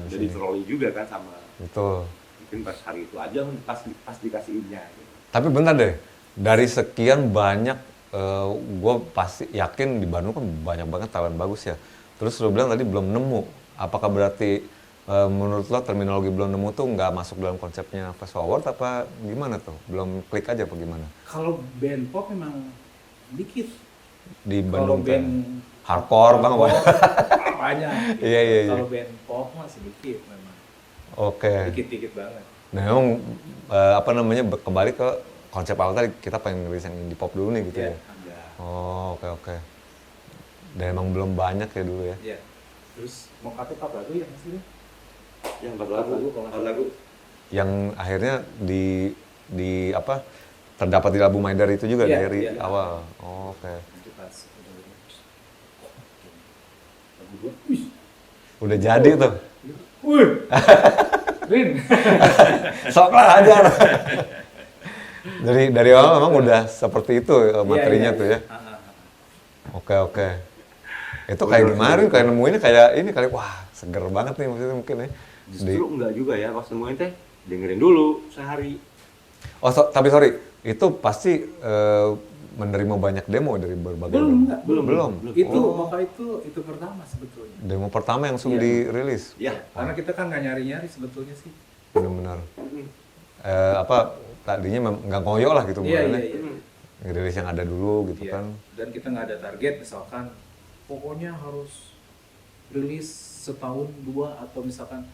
Jadi sini. troli juga kan sama. Betul. Mungkin pas hari itu aja pas dikasihinnya gitu. Tapi bentar deh, dari sekian banyak, gue pasti yakin di Bandung kan banyak banget talent bagus ya. Terus lo bilang tadi belum nemu. Apakah berarti menurut lo terminologi belum nemu tuh nggak masuk dalam konsepnya fast forward apa gimana tuh? Belum klik aja apa gimana? Kalau band pop memang dikit. Di Kalau Bandung band hardcore bang apa? banyak. Gitu. Iya. Kalau band pop mah sedikit memang. Oke. Dikit-dikit banget. Nah memang apa namanya kembali ke konsep awal tadi kita pengen ngerilis yang indie pop dulu nih gitu ya. Ada. Oh oke. Dan emang belum banyak ya dulu ya. Iya. Terus mau kata apa lagu ya maksudnya? Yang 4 lagu, kalau nggak 4 lagu. Yang akhirnya di apa terdapat di album Maidar itu juga Iya, dari iya. awal. Oh, oke. Nanti pas udah lagu dua. Wih. Udah jadi tuh. Wih. Rin. Sok lah aja. dari awal memang udah seperti itu materinya Iya. tuh ya. Oke. Itu kayak gimana? Kayak nemuinnya kayak ini kali, wah seger banget nih maksudnya mungkin ya. Justru enggak juga ya, pas nemuin teh dengerin dulu sehari. Tapi sorry, itu pasti menerima banyak demo dari berbagai band. Belum. Itu maka itu pertama sebetulnya. Demo pertama yang langsung Iya. dirilis. Iya. Karena kita kan nggak nyari-nyari sebetulnya sih. Benar-benar. Tadinya nggak ngoyo lah gitu Iya. modelnya. Ngerilis yang ada dulu gitu Iya. kan. Dan kita nggak ada target misalkan pokoknya harus rilis setahun dua atau misalkan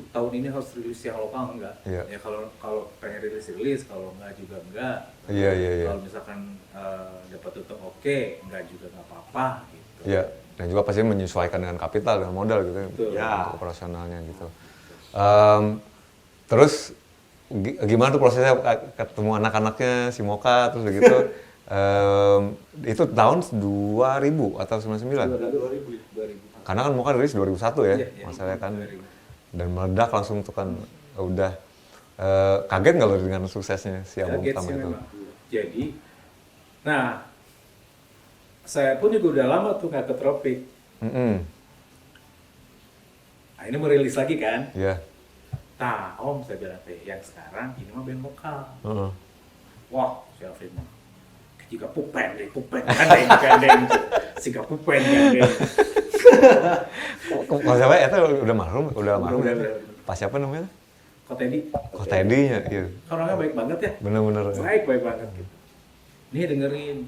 tahun ini harus rilis yang lokal enggak. Iya. Ya kalau pengen rilis, kalau enggak juga enggak. Iya. Kalau misalkan dapat untung oke, enggak juga nggak apa-apa gitu. Iya. Dan juga pasti menyesuaikan dengan kapital dan modal gitu Betul. untuk operasionalnya gitu. Terus gimana tuh prosesnya ketemu anak-anaknya si Moka terus begitu? Itu tahun 2000 atau 99? 2000. Karena kan Moka rilis 2001 ya, Iya, masalahnya kan. 2000. Dan meledak langsung tuh kan udah. Kaget nggak lo dengan suksesnya si album Kaget pertama sih itu? memang. Jadi, nah saya pun juga udah lama tuh nggak ke Tropik. Nah ini mau rilis lagi kan? Iya. Nah, Om saya bilang yang sekarang ini mah band lokal. Heeh. Wah, si Alvin mah jika pupen gandeng, jika pupen gandeng. Kalau siapa itu udah marhum, udah marhum. Udah. Pas siapa namanya? Kok Teddy? Kok Teddy-nya, iya. Orangnya baik banget ya. Bener-bener. Baik banget gitu. Nih dengerin.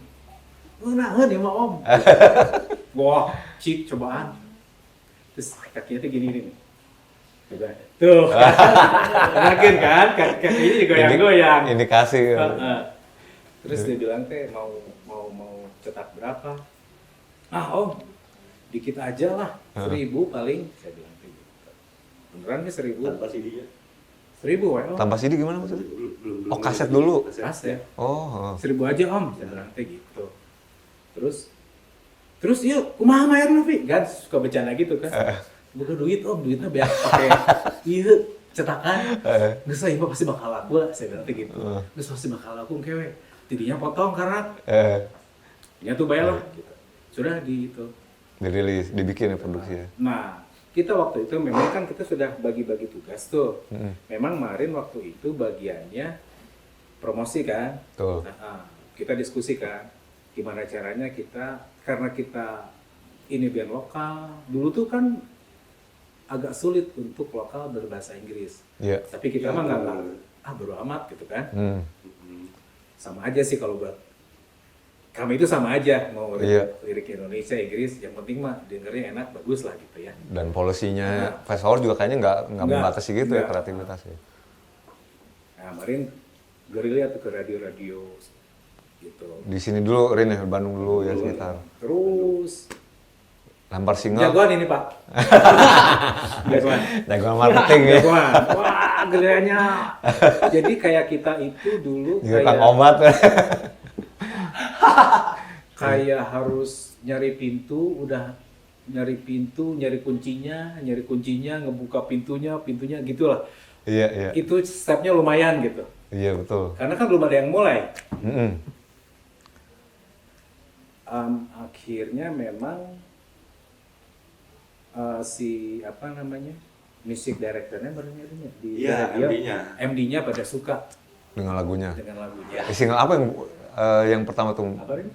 Nah, nih mah Om. Wah, cik cobaan. Terus kakinya tuh gini nih. Coba. Tuh. Yakin kan? Kakinya digoyang-goyang. Indikasi. Terus dia bilang teh mau cetak berapa? Ah Om, dikit aja lah, 1.000 paling. Saya bilang kayak gitu. Beneran nih 1.000? Tanpa CD-nya. 1.000 ya Om. Tanpa CD gimana maksudnya? Belum. Oh, kaset dulu. Kaset. Oh. 1.000 aja Om. Saya bilang kayak gitu. Terus yuk, kumaha mayar Novi? Kan suka bercanda gitu kan. Bukan duit Om, duitnya biar pakai iya cetakan. Nggak saya pasti bakal laku lah. Saya bilang kayak gitu. Nggak pasti bakal laku kewe. Tidinya potong karena ya tuh bayar lah gitu. Sudah itu Dirilis, dibikin ya produksinya. nah kita waktu itu memang kan kita sudah bagi-bagi tugas tuh. Memang kemarin waktu itu bagiannya promosi kan. Tuh. Nah, kita diskusikan gimana caranya kita, karena kita ini band lokal dulu tuh kan agak sulit untuk lokal berbahasa Inggris. Iya. Tapi kita mah nggak bodo amat gitu kan. Sama aja sih kalau buat kami itu sama aja mau lirik Indonesia, Inggris, yang penting mah dengernya enak, bagus lah gitu ya. Dan polisinya Fast Forward juga kayaknya nggak membatasi gitu ya kreativitasnya. Nah kemarin gerilya tuh ke radio-radio gitu. Di sini dulu, Rin ya, Bandung dulu ya sekitar. Terus Lempar single. jagoan ini Pak. Jagoan. Jagoan marketing ya. Jagoan. Wah gerilyanya. Jadi kayak kita itu dulu Juga kang obat. kayak harus nyari pintu, nyari kuncinya, ngebuka pintunya gitulah. Iya. Itu stepnya lumayan gitu. Iya betul. Karena kan belum ada yang mulai. Mm-mm. Akhirnya memang si music directornya di radio, MD-nya pada suka Dengan lagunya. dengan lagunya. Single apa yang pertama tuh? Apa ini?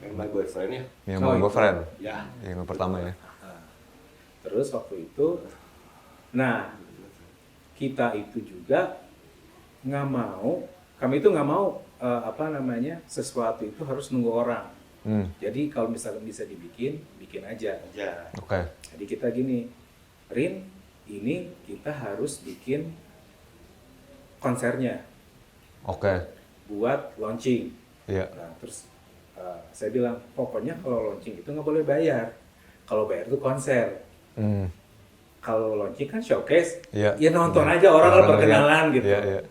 Yang My Boyfriend ya. Yang My Boyfriend. Ya. Yang pertama ya. Terus waktu itu, nah kita itu juga kami itu nggak mau sesuatu itu harus nunggu orang. Jadi kalau misalnya bisa bikin aja. Oke. Jadi kita gini, Rin, ini kita harus bikin konsernya. Oke. Buat launching. Iya. Nah, terus saya bilang, pokoknya kalau launching itu nggak boleh bayar. Kalau bayar itu konser. Kalau launching kan showcase, Iya. ya nonton aja orang perkenalan gitu. Iya.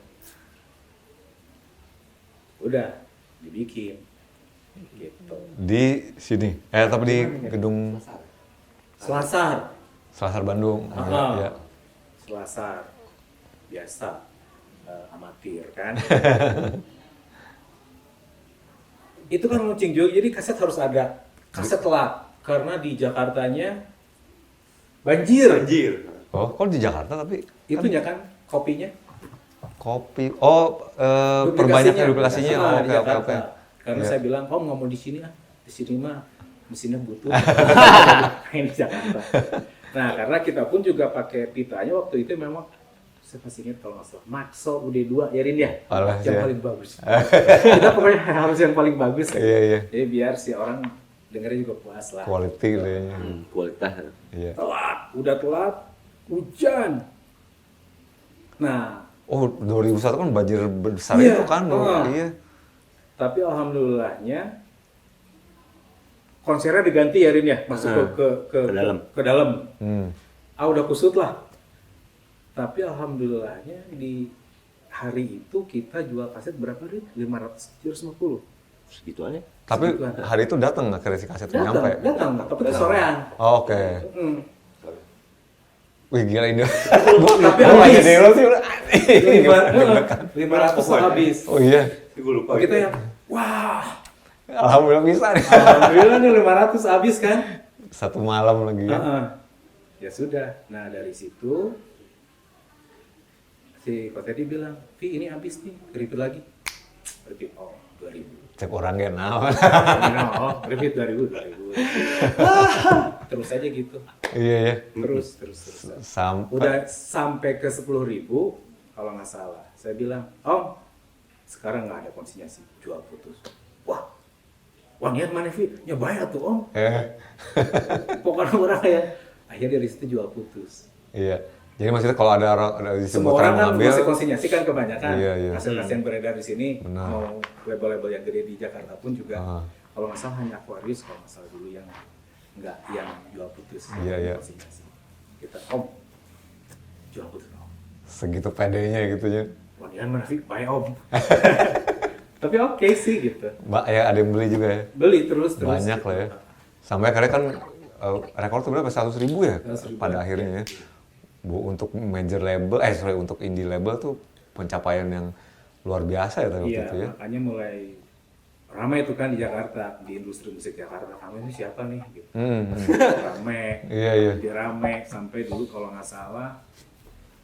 Udah dibikin gitu. Di sini. Tapi di gedung Selasar. Bandung. Iya. Selasar. Biasa. Amatir kan. Itu kan launching juga, jadi kaset harus ada. Kaset telat. Karena di Jakartanya banjir. Banjir. Oh, kok di Jakarta tapi Itunya kan kopinya. kopi. Oh, perbanyak duplikasinya. Oh, Nah, oke di oke Jakarta. oke. Karena Iya. saya bilang, "Om nggak mau di sini ah. Di sini mah mesinnya butuh." Main di Jakarta. Nah, karena kita pun juga pakai pitanya waktu itu memang saya masih ingat kalau nggak salah Maxo UD2 ya Rin ya. Alah, Yang iya. paling bagus. Kita pokoknya harus yang paling bagus. Iya iya. Jadi biar si orang dengerin juga puas lah. Quality kayaknya. Kualitas. Iya. Telat, udah telat, hujan. Nah, Oh, 2001 kan banjir besar Iya. itu kan. Iya. tapi alhamdulillahnya konsernya diganti ya Rin ya, masuk ke dalam. ke dalam. Hmm. Udah kusut lah. Tapi alhamdulillahnya di hari itu kita jual kaset berapa Rin? 500, 750. Segitu aja. Tapi Segitu ada. hari itu datang nggak ke si kaset itu nyampe? Datang, tapi itu sorean. Oh, oke. Mm. Wih gila ini. Tapi Gua habis. ide lo sih udah. 500 habis. Oh iya. Gue lupa. Kita yang wah, Alhamdulillah bisa nih. alhamdulillah nih 500 habis kan? Satu malam lagi ya. Heeh. Ya sudah. Nah dari situ si Ko Teddy bilang, "Vi ini habis nih, repeat lagi." Repeat, oh 2000. Cek orang kayak naon. Oh, repeat 2000. Terus aja gitu. Iya iya. Terus. Sampai Udah sampai ke 10.000 kalau nggak salah. Saya bilang, "Om, sekarang nggak ada konsinyasi, jual putus." Wah, niat mana Vi? Ya bayar tuh Om. Pokoknya orang kayak akhirnya dari situ jual putus. iya. Jadi maksudnya kalau ada Semua disebut orang kan ngambil, masih konsinyasi kan kebanyakan. Iya, iya. Kasus-kasus yang beredar di sini, Benar. mau label-label yang gede di Jakarta pun juga. Ah. Kalau nggak salah hanya Aquarius, kalau nggak salah dulu yang nggak yang jual putus. Iya, iya. Konsinyasi. Kita Om jual putus Om. segitu pedenya gitu ya. Wanian mana Vi? Bayar Om. Tapi oke sih gitu. Mbak ya ada yang beli juga ya. Beli terus. Banyak lah ya. Sampai akhirnya kan rekor tuh berapa? 100.000 ya 100.000. pada akhirnya ya. Bu, untuk major label, untuk indie label tuh pencapaian yang luar biasa ya waktu Iya, itu ya. makanya mulai ramai itu kan di Jakarta, di industri musik Jakarta. Kamu ini siapa nih? Gitu. Ramai. Iya, iya. Jadi ramai sampai dulu kalau nggak salah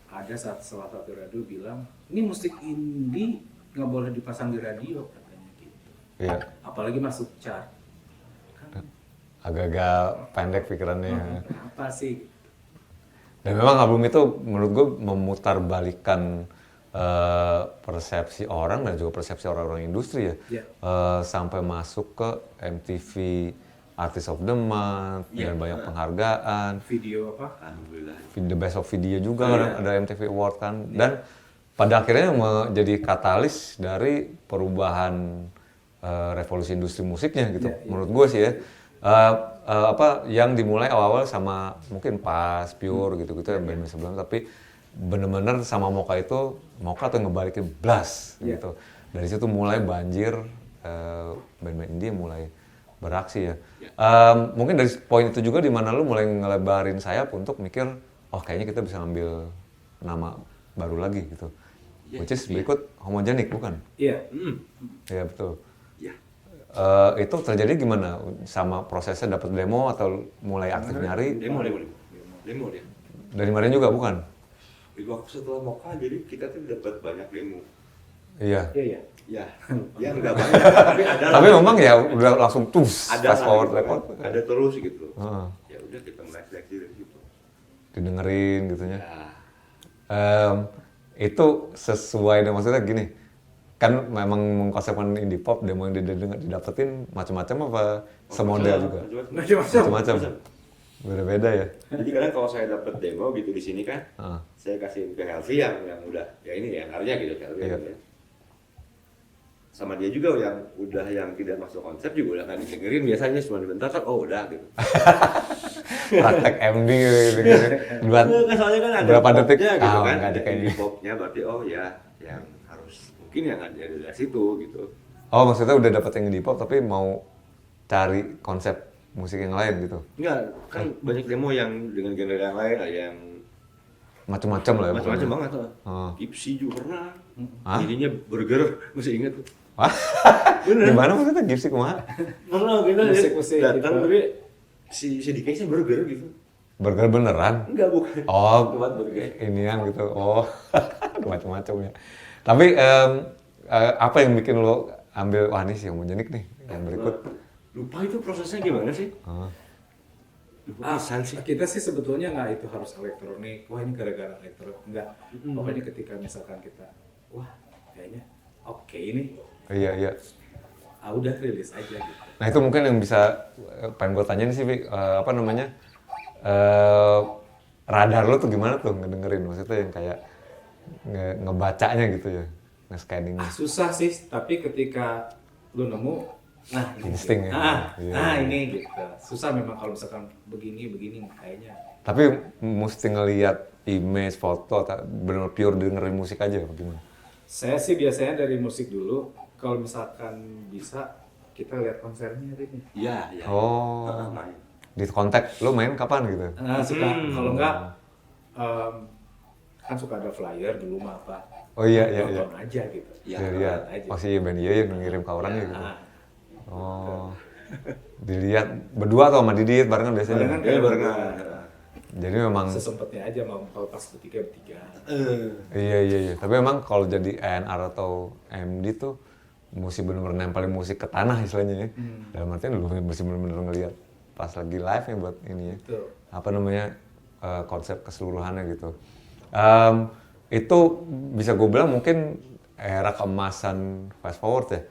ada salah satu radio bilang ini musik indie nggak boleh dipasang di radio katanya gitu. Iya. Apalagi masuk chart. Kan, Agak-agak pendek pikirannya. kenapa sih? Dan memang album itu menurut gue memutarbalikkan persepsi orang dan juga persepsi orang-orang industri ya. Iya. Sampai masuk ke MTV Artist of the Month Iya. dan banyak penghargaan. Video apa? Alhamdulillah. The Best of Video juga Oh, kan, iya. ada MTV Award kan. Dan pada akhirnya menjadi katalis dari perubahan revolusi industri musiknya gitu. Iya, iya. Menurut gue sih ya. Yang dimulai awal-awal sama mungkin Pas, Pure gitu-gitu ya band-band sebelumnya, tapi bener-bener sama Moka itu Moka tuh ngebalikin blast Iya. gitu. Dari situ mulai banjir band-band indie mulai beraksi ya. Mungkin dari poin itu juga di mana lu mulai ngelebarin sayap untuk mikir, oh kayaknya kita bisa ambil nama baru lagi gitu. Iya, Which is iya. berikut Homogenik bukan? Iya. Iya betul. Ya. Itu terjadi gimana sama prosesnya, dapat demo atau mulai aktif nyari? Demo dia. Dari Marin juga bukan? Di waktu setelah Moka jadi kita tuh dapat banyak demo. Iya. Iya, iya. Ya, ya nggak banyak, tapi ada. Tapi lah. memang ya udah langsung tus ada fast lah forward gitu kan. record. Ada terus gitu. Heeh. Ya udah kita seleksi dari situ. Didengerin gitu ya. Ya. Itu sesuai dengan maksudnya gini. Kan memang mengkonsepkan indie pop, demo yang didapetin macam-macam apa semodel juga? Macam-macam. Macam-macam. Beda-beda ya. Jadi kadang kalau saya dapat demo gitu di sini kan, Heeh. saya kasih ke Helvi yang udah ya ini ya artinya gitu Helvi. Iya. Ya. Sama dia juga yang udah yang tidak masuk konsep juga udah kan didengerin biasanya cuma bentar kan oh udah gitu. Praktek MD gitu. Buat Kan soalnya kan ada berapa detik? popnya gitu kan, nggak ada ada kayaknya. indie popnya berarti oh ya yang harus mungkin yang ada dari situ gitu. Oh maksudnya udah dapet yang indie pop tapi mau cari konsep musik yang lain gitu? Enggak, kan banyak demo yang dengan genre yang lain ada yang Macam-macam lah ya macam-macam pokoknya. banget tuh. Oh. Gipsy juga pernah. Hah? Jadinya burger masih ingat tuh. Wah, Bener. gimana maksudnya Gipsy kumaha? Pernah kita Musik-musik datang gitu. tapi Si DK burger gitu. Burger beneran? Enggak, bukan. Oh, Buat burger. inian gitu. Oh, macam-macam ya. Tapi apa yang bikin lo ambil wah ini sih homogenik nih yang berikut? Lupa itu prosesnya gimana sih? Lupa pisan sih. Kita sih sebetulnya nggak itu harus elektronik. Wah ini gara-gara elektronik. Enggak. Pokoknya ketika misalkan kita, wah kayaknya oke ini. Iya. Udah rilis aja gitu. Nah itu mungkin yang bisa pengen gue tanyain sih, Vi, apa namanya radar lo tuh gimana tuh ngedengerin, maksudnya yang kayak ngebacanya gitu ya, nge-scanningnya. Susah sih, tapi ketika lu nemu, nah ini Insting gitu. ya. Iya. Ini gitu. Susah memang kalau misalkan begini kayaknya. Tapi mesti ngelihat image, foto, bener pure dengerin musik aja apa gimana? Saya sih biasanya dari musik dulu. Kalau misalkan bisa kita lihat konsernya Rin. Iya. Oh, Main. di kontak lo main kapan gitu? Suka kalau enggak kan suka ada flyer dulu mah apa. Oh iya. Nonton aja gitu. Iya, Dilihat. aja. Oh sih band iya yang ngirim ke orangnya gitu. Ah, Oh, dilihat berdua atau sama Didit barengan biasanya? Barengan. Ya barengan. Jadi memang sesempatnya aja mau kalau pas bertiga. iya. Tapi memang kalau jadi A&R atau MD tuh mesti bener-bener nempelin musik ke tanah istilahnya ya. Dalam artian lu mesti bener-bener ngeliat pas lagi live ya buat ini ya. Betul. Apa namanya konsep keseluruhannya gitu. Itu bisa gue bilang mungkin era keemasan fast forward ya.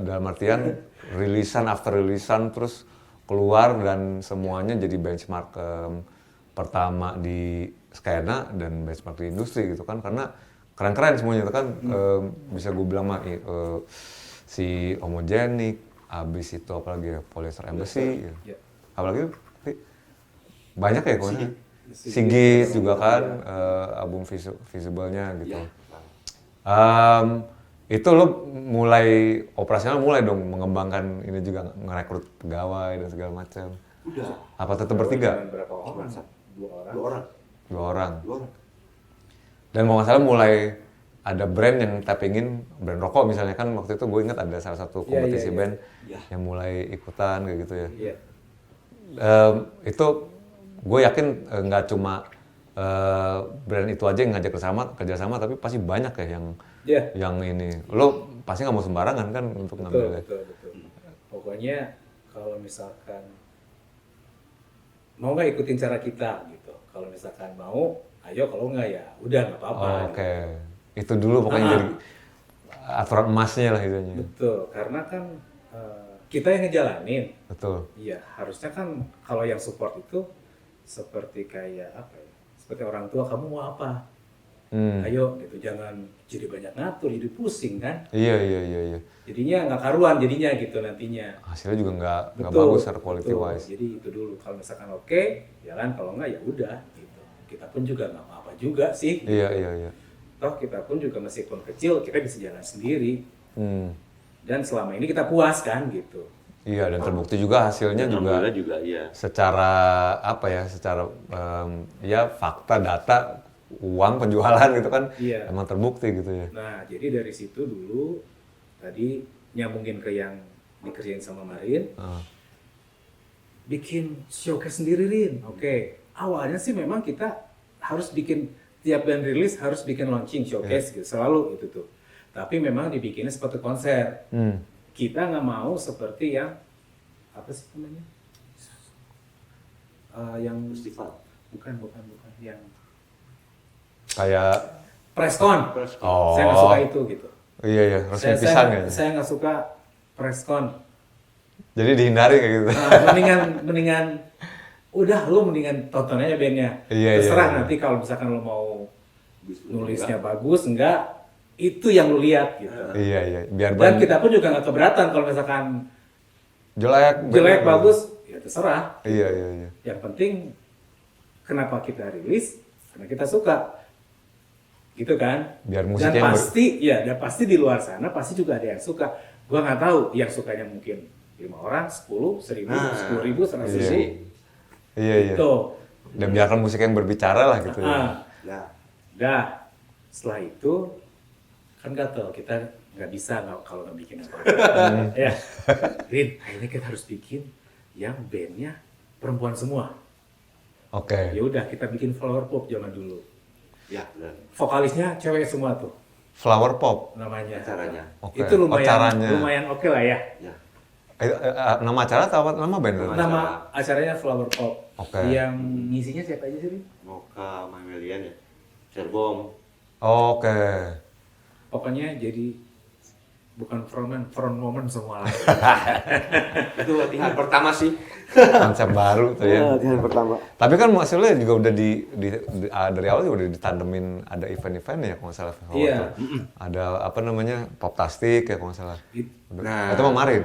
Dalam artian rilisan after rilisan terus keluar dan semuanya jadi benchmark pertama di skena dan benchmark di industri gitu kan, karena keren-keren semuanya itu kan. Bisa gue bilang mah si Homogenik, abis itu apalagi ya Polyester Embassy, Ya. apalagi banyak ya kok. Sigit. Sigit juga kan, album visible-nya gitu. Iya. Itu lo mulai operasional mulai dong mengembangkan ini juga, ngerekrut pegawai dan segala macam. Udah. Apa tetap bertiga? Cuman berapa orang? Dua orang. Dua orang. Dua orang. Dan kalau nggak salah mulai ada brand yang tapingin, brand rokok misalnya kan, waktu itu gue ingat ada salah satu kompetisi Iya. band Iya. yang mulai ikutan kayak gitu ya. Iya. Itu gue yakin nggak cuma brand itu aja yang ngajak kerjasama, tapi pasti banyak ya Iya. yang ini. Lo pasti nggak mau sembarangan kan untuk ngambilnya. Betul. Pokoknya kalau misalkan mau nggak ikutin cara kita gitu. Kalau misalkan mau, ayo. Kalau nggak ya udah nggak apa-apa. Oh, oke. Itu dulu pokoknya jadi aturan emasnya lah itunya. Betul. Karena kan kita yang ngejalanin. Betul. Iya. Harusnya kan kalau yang support itu seperti kayak apa ya? Seperti orang tua, kamu mau apa? Ayo gitu. Jangan jadi banyak ngatur, jadi pusing kan? Iya. Jadinya nggak karuan jadinya gitu nantinya. Hasilnya juga nggak Betul, bagus secara quality betul. wise. Jadi itu dulu. Kalau misalkan oke, jalan. Kalau enggak ya udah gitu. Kita pun juga nggak apa-apa juga sih. Iya. Toh kita pun juga meskipun kecil, kita bisa jalan sendiri. Hmm. Dan selama ini kita puas kan gitu. Iya, dan terbukti juga hasilnya juga Alhamdulillah juga iya. secara apa ya, secara ya fakta, data, uang penjualan gitu kan, Iya. emang terbukti gitu ya. Nah, jadi dari situ dulu tadi nyambungin ke yang dikerjain sama Marin, bikin showcase sendiri Rin. Oke. Awalnya sih memang kita harus bikin tiap band rilis harus bikin launching showcase gitu, selalu itu tuh. Tapi memang dibikinnya seperti konser. Kita nggak mau seperti yang apa sih namanya? Yang Festival. bukan yang Kayak presscon. oh. Saya nggak suka itu gitu. Iya, resmi pisan ya. Saya nggak suka presscon. Jadi dihindari kayak gitu. Mendingan udah lu mendingan tonton aja bandnya. Iya, Terserah iya. nanti kalau misalkan lu mau nulisnya bagus enggak, itu yang lu lihat gitu. Iya, biar Dan kita pun juga nggak keberatan kalau misalkan jelek jelek bagus ya terserah. Iya. Yang penting kenapa kita rilis karena kita suka. Gitu kan? Biar Dan musiknya dan pasti di luar sana pasti juga ada yang suka. Gua nggak tahu yang sukanya mungkin 5 orang, 10, 1000, 10.000, 100.000. Iya. Gitu. Dan biarkan musik yang berbicara lah gitu ya. Dah. Setelah itu kan gatel, kita nggak bisa kalau nggak bikin apa-apa. Ya, Rin, akhirnya kita harus bikin yang bandnya perempuan semua. Oke. Ya udah kita bikin flower pop zaman dulu. Ya, benar. Vokalisnya cewek semua tuh Flower pop. namanya. Caranya. Oke. Itu lumayan caranya. lumayan oke lah ya. Ya. Nama acara atau nama band? Nama acaranya flower pop. Oke. Yang ngisinya siapa aja sih? Rin? Moka, Mamelian ya. Cerbom. Oke. Pokoknya jadi bukan frontman, front woman semua lah. Itu latihan pertama sih. Konsep baru tuh ya. Latihan pertama. Tapi kan hasilnya juga udah dari awal juga udah ditandemin ada event-event ya kalau nggak salah. Iya. Ada apa namanya Poptastic ya kalau nggak salah. Nah. Itu kemarin.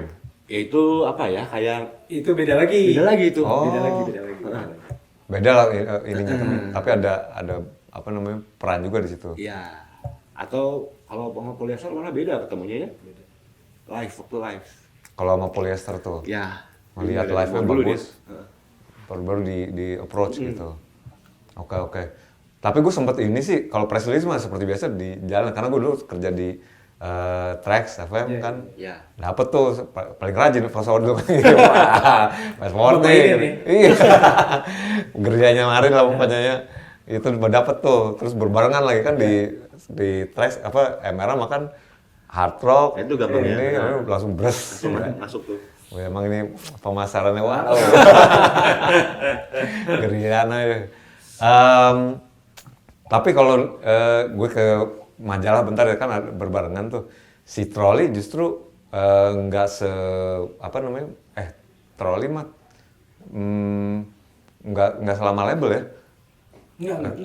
Ya itu apa ya, kayak Itu beda lagi. beda lagi itu. Oh. Beda lagi, beda lagi. Beda lagi. Beda lah ininya tapi ada apa namanya peran juga di situ. Iya. Atau kalau sama polyester malah beda ketemunya ya. Beda. Live, waktu live. Kalau sama polyester tuh Ya. melihat Jadi ada live-nya dulu bagus. dia. Baru di approach gitu. Oke. Tapi gue sempet ini sih kalau press release mah seperti biasa di jalan karena gue dulu kerja di Trax FM Iya, kan. Iya. Dapet tuh paling rajin password dulu kan. Mas Forte. Lumayan ya? Iya. Gerjanya kemarin lah pokoknya ya. Itu dapet tuh. Terus berbarengan lagi kan di Trax apa MRA makan hard rock. Itu gampang ya. Ini langsung bres. Langsung masuk tuh. Oh, emang ini pemasarannya wow. Geriana ya. Tapi kalau gue ke majalah bentar ya kan berbarengan tuh. Si Trolly justru nggak apa namanya? Trolly mah nggak selama label ya. Enggak.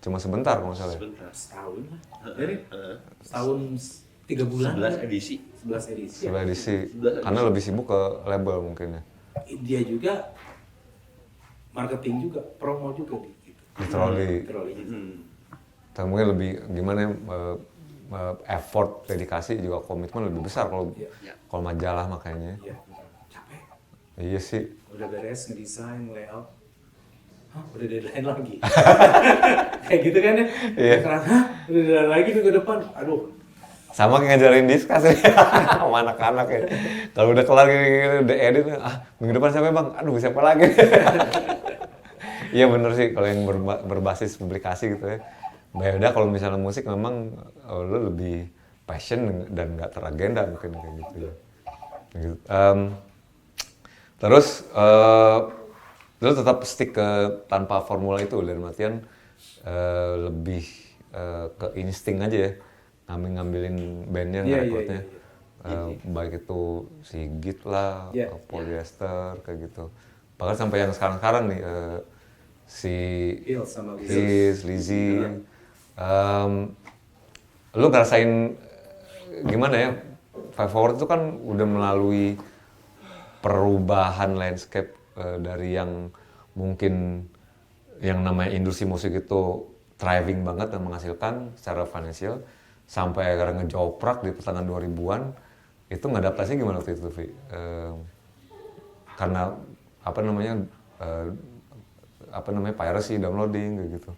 Cuma sebentar kalau nggak salah. Sebentar. Setahun lah. Jadi setahun 3 bulan. 11 edisi. 11 edisi. Sebelah edisi. 11 Karena lebih sibuk ke label mungkin ya. Dia juga marketing juga, promo juga di gitu. Di Trolly. Trolly. Tapi mungkin lebih gimana ya, effort, dedikasi juga komitmen lebih besar kalau Iya. kalau majalah makanya. Iya. Capek. Iya sih. Udah beres ngedesain, layout. Hah, udah deadline lagi. Kayak gitu kan ya. Iya. Keras, hah, udah deadline lagi tuh ke depan. Aduh. Sama kayak ngajarin diskus ya. Sama anak-anak ya. Kalau udah kelar gini, udah edit, minggu depan siapa bang? Aduh siapa lagi? Iya bener sih kalau yang berbasis publikasi gitu ya. Beda kalau misalnya musik memang lo lebih passion dan nggak teragenda mungkin kayak gitu ya. Gitu. Terus lo tetap stick ke tanpa formula itu dalam artian lebih ke insting aja ya. Ngambilin bandnya ngerekrutnya. Baik itu Sigit lah, Polyester kayak gitu. Bahkan sampai yang sekarang-sekarang nih si Hills, Lizzy. Lu ngerasain gimana ya? Five Forward itu kan udah melalui perubahan landscape dari yang mungkin yang namanya industri musik itu thriving banget dan menghasilkan secara finansial sampai akhirnya ngejoprak di pertengahan 2000-an itu ngadaptasi gimana waktu itu, Vi? Karena apa namanya piracy, downloading kayak gitu.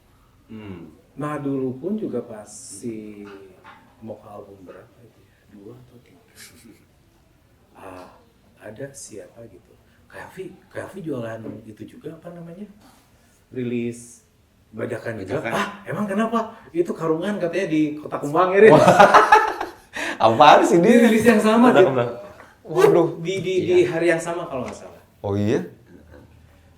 Nah dulu pun juga pas si Moka album berapa itu ya? 2 atau 3. Ada siapa gitu. Kavi jualan itu juga apa namanya? Rilis bajakan juga. Emang kenapa? Itu karungan katanya di Kota Kembang ya, Rin. Apaan sih Di dia? rilis yang sama. Waduh. Di hari yang sama kalau nggak salah. Oh iya?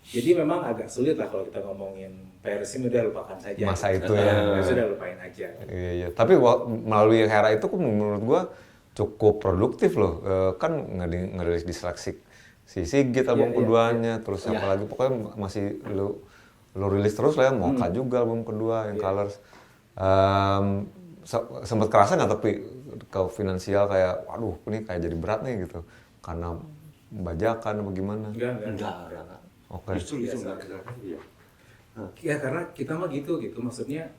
Jadi memang agak sulit lah kalau kita ngomongin piracy udah lupakan saja. Masa itu ya. Sudah lupain aja. Iya. Tapi melalui era itu menurut gua cukup produktif loh. Kan ngerilis di si Sigit album keduanya, terus apalagi pokoknya masih lu rilis terus lah ya. Moka juga album kedua yang Colors. Sempat kerasa nggak tapi ke finansial kayak, waduh ini kayak jadi berat nih gitu. Karena bajakan apa gimana? Enggak. Oke. Justru enggak ya. Ya karena kita mah gitu maksudnya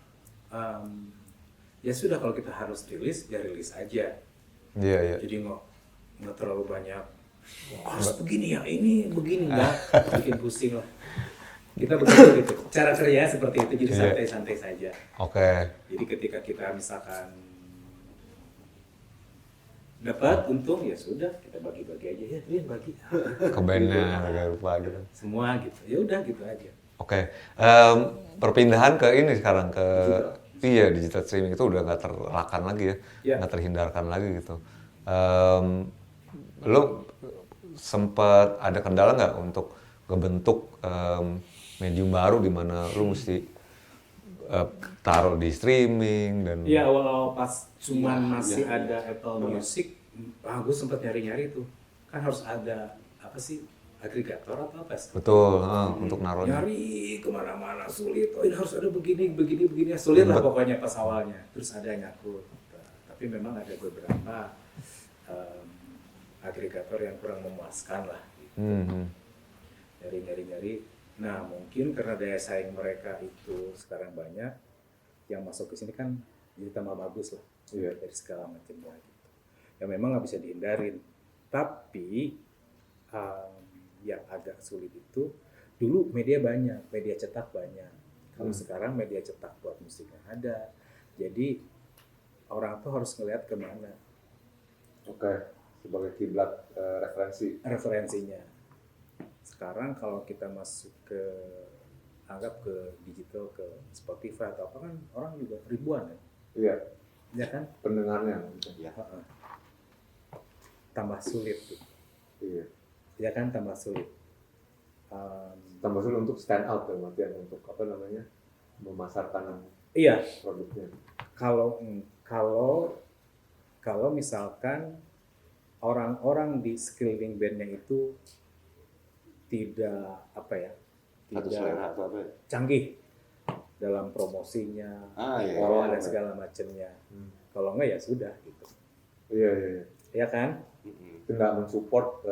ya sudah kalau kita harus rilis ya rilis aja. Iya. Jadi nggak terlalu banyak harus begini ya ini begini nggak bikin pusing lah. Kita begitu gitu. Cara kerja seperti itu jadi santai-santai saja. Oke. Jadi ketika kita misalkan dapat untung ya sudah kita bagi-bagi aja ya, Rian bagi Ke bandnya agak lupa gitu. semua gitu. Ya udah gitu aja. Oke, perpindahan ke ini sekarang ke iya digital streaming itu udah nggak terelakkan lagi ya, Iya. nggak terhindarkan lagi gitu. Lo sempat ada kendala nggak untuk ngebentuk medium baru di mana lo mesti taruh di streaming dan Iya, awal-awal pas cuman masih ada Apple Music, gue sempat nyari-nyari tuh. Kan harus ada apa sih, agregator atau apa sih? betul untuk naruhnya. Nyari kemana-mana sulit. Oh, ini harus ada begini, sulit lah pokoknya pas awalnya. Terus ada yang ngaku. Tapi memang ada beberapa agregator yang kurang memuaskan lah. Gitu. Nyari. Nah, mungkin karena daya saing mereka itu sekarang banyak, yang masuk ke sini kan jadi tambah bagus lah, dari segala macamnya gitu. Ya memang nggak bisa dihindarin. Tapi yang agak sulit itu dulu media banyak, media cetak banyak. Kalau sekarang media cetak buat musiknya ada, jadi orang tuh harus ngelihat kemana Oke, sebagai kiblat referensinya. Sekarang kalau kita masuk ke anggap ke digital, ke Spotify atau apa kan orang juga ribuan ya. Iya, Ya kan? pendengarnya. Ya. Tambah sulit tuh. Iya. Ya kan tambah sulit. Tambah sulit untuk stand out ya, artian untuk apa namanya memasarkan Iya, produknya. kalau misalkan orang-orang di sekeliling bandnya itu tidak apa ya, Atau tidak selera atau apa ya? canggih dalam promosinya, Iya. dan segala macamnya. Kalau enggak ya sudah gitu. Iya. Ya kan? Itu nggak mensupport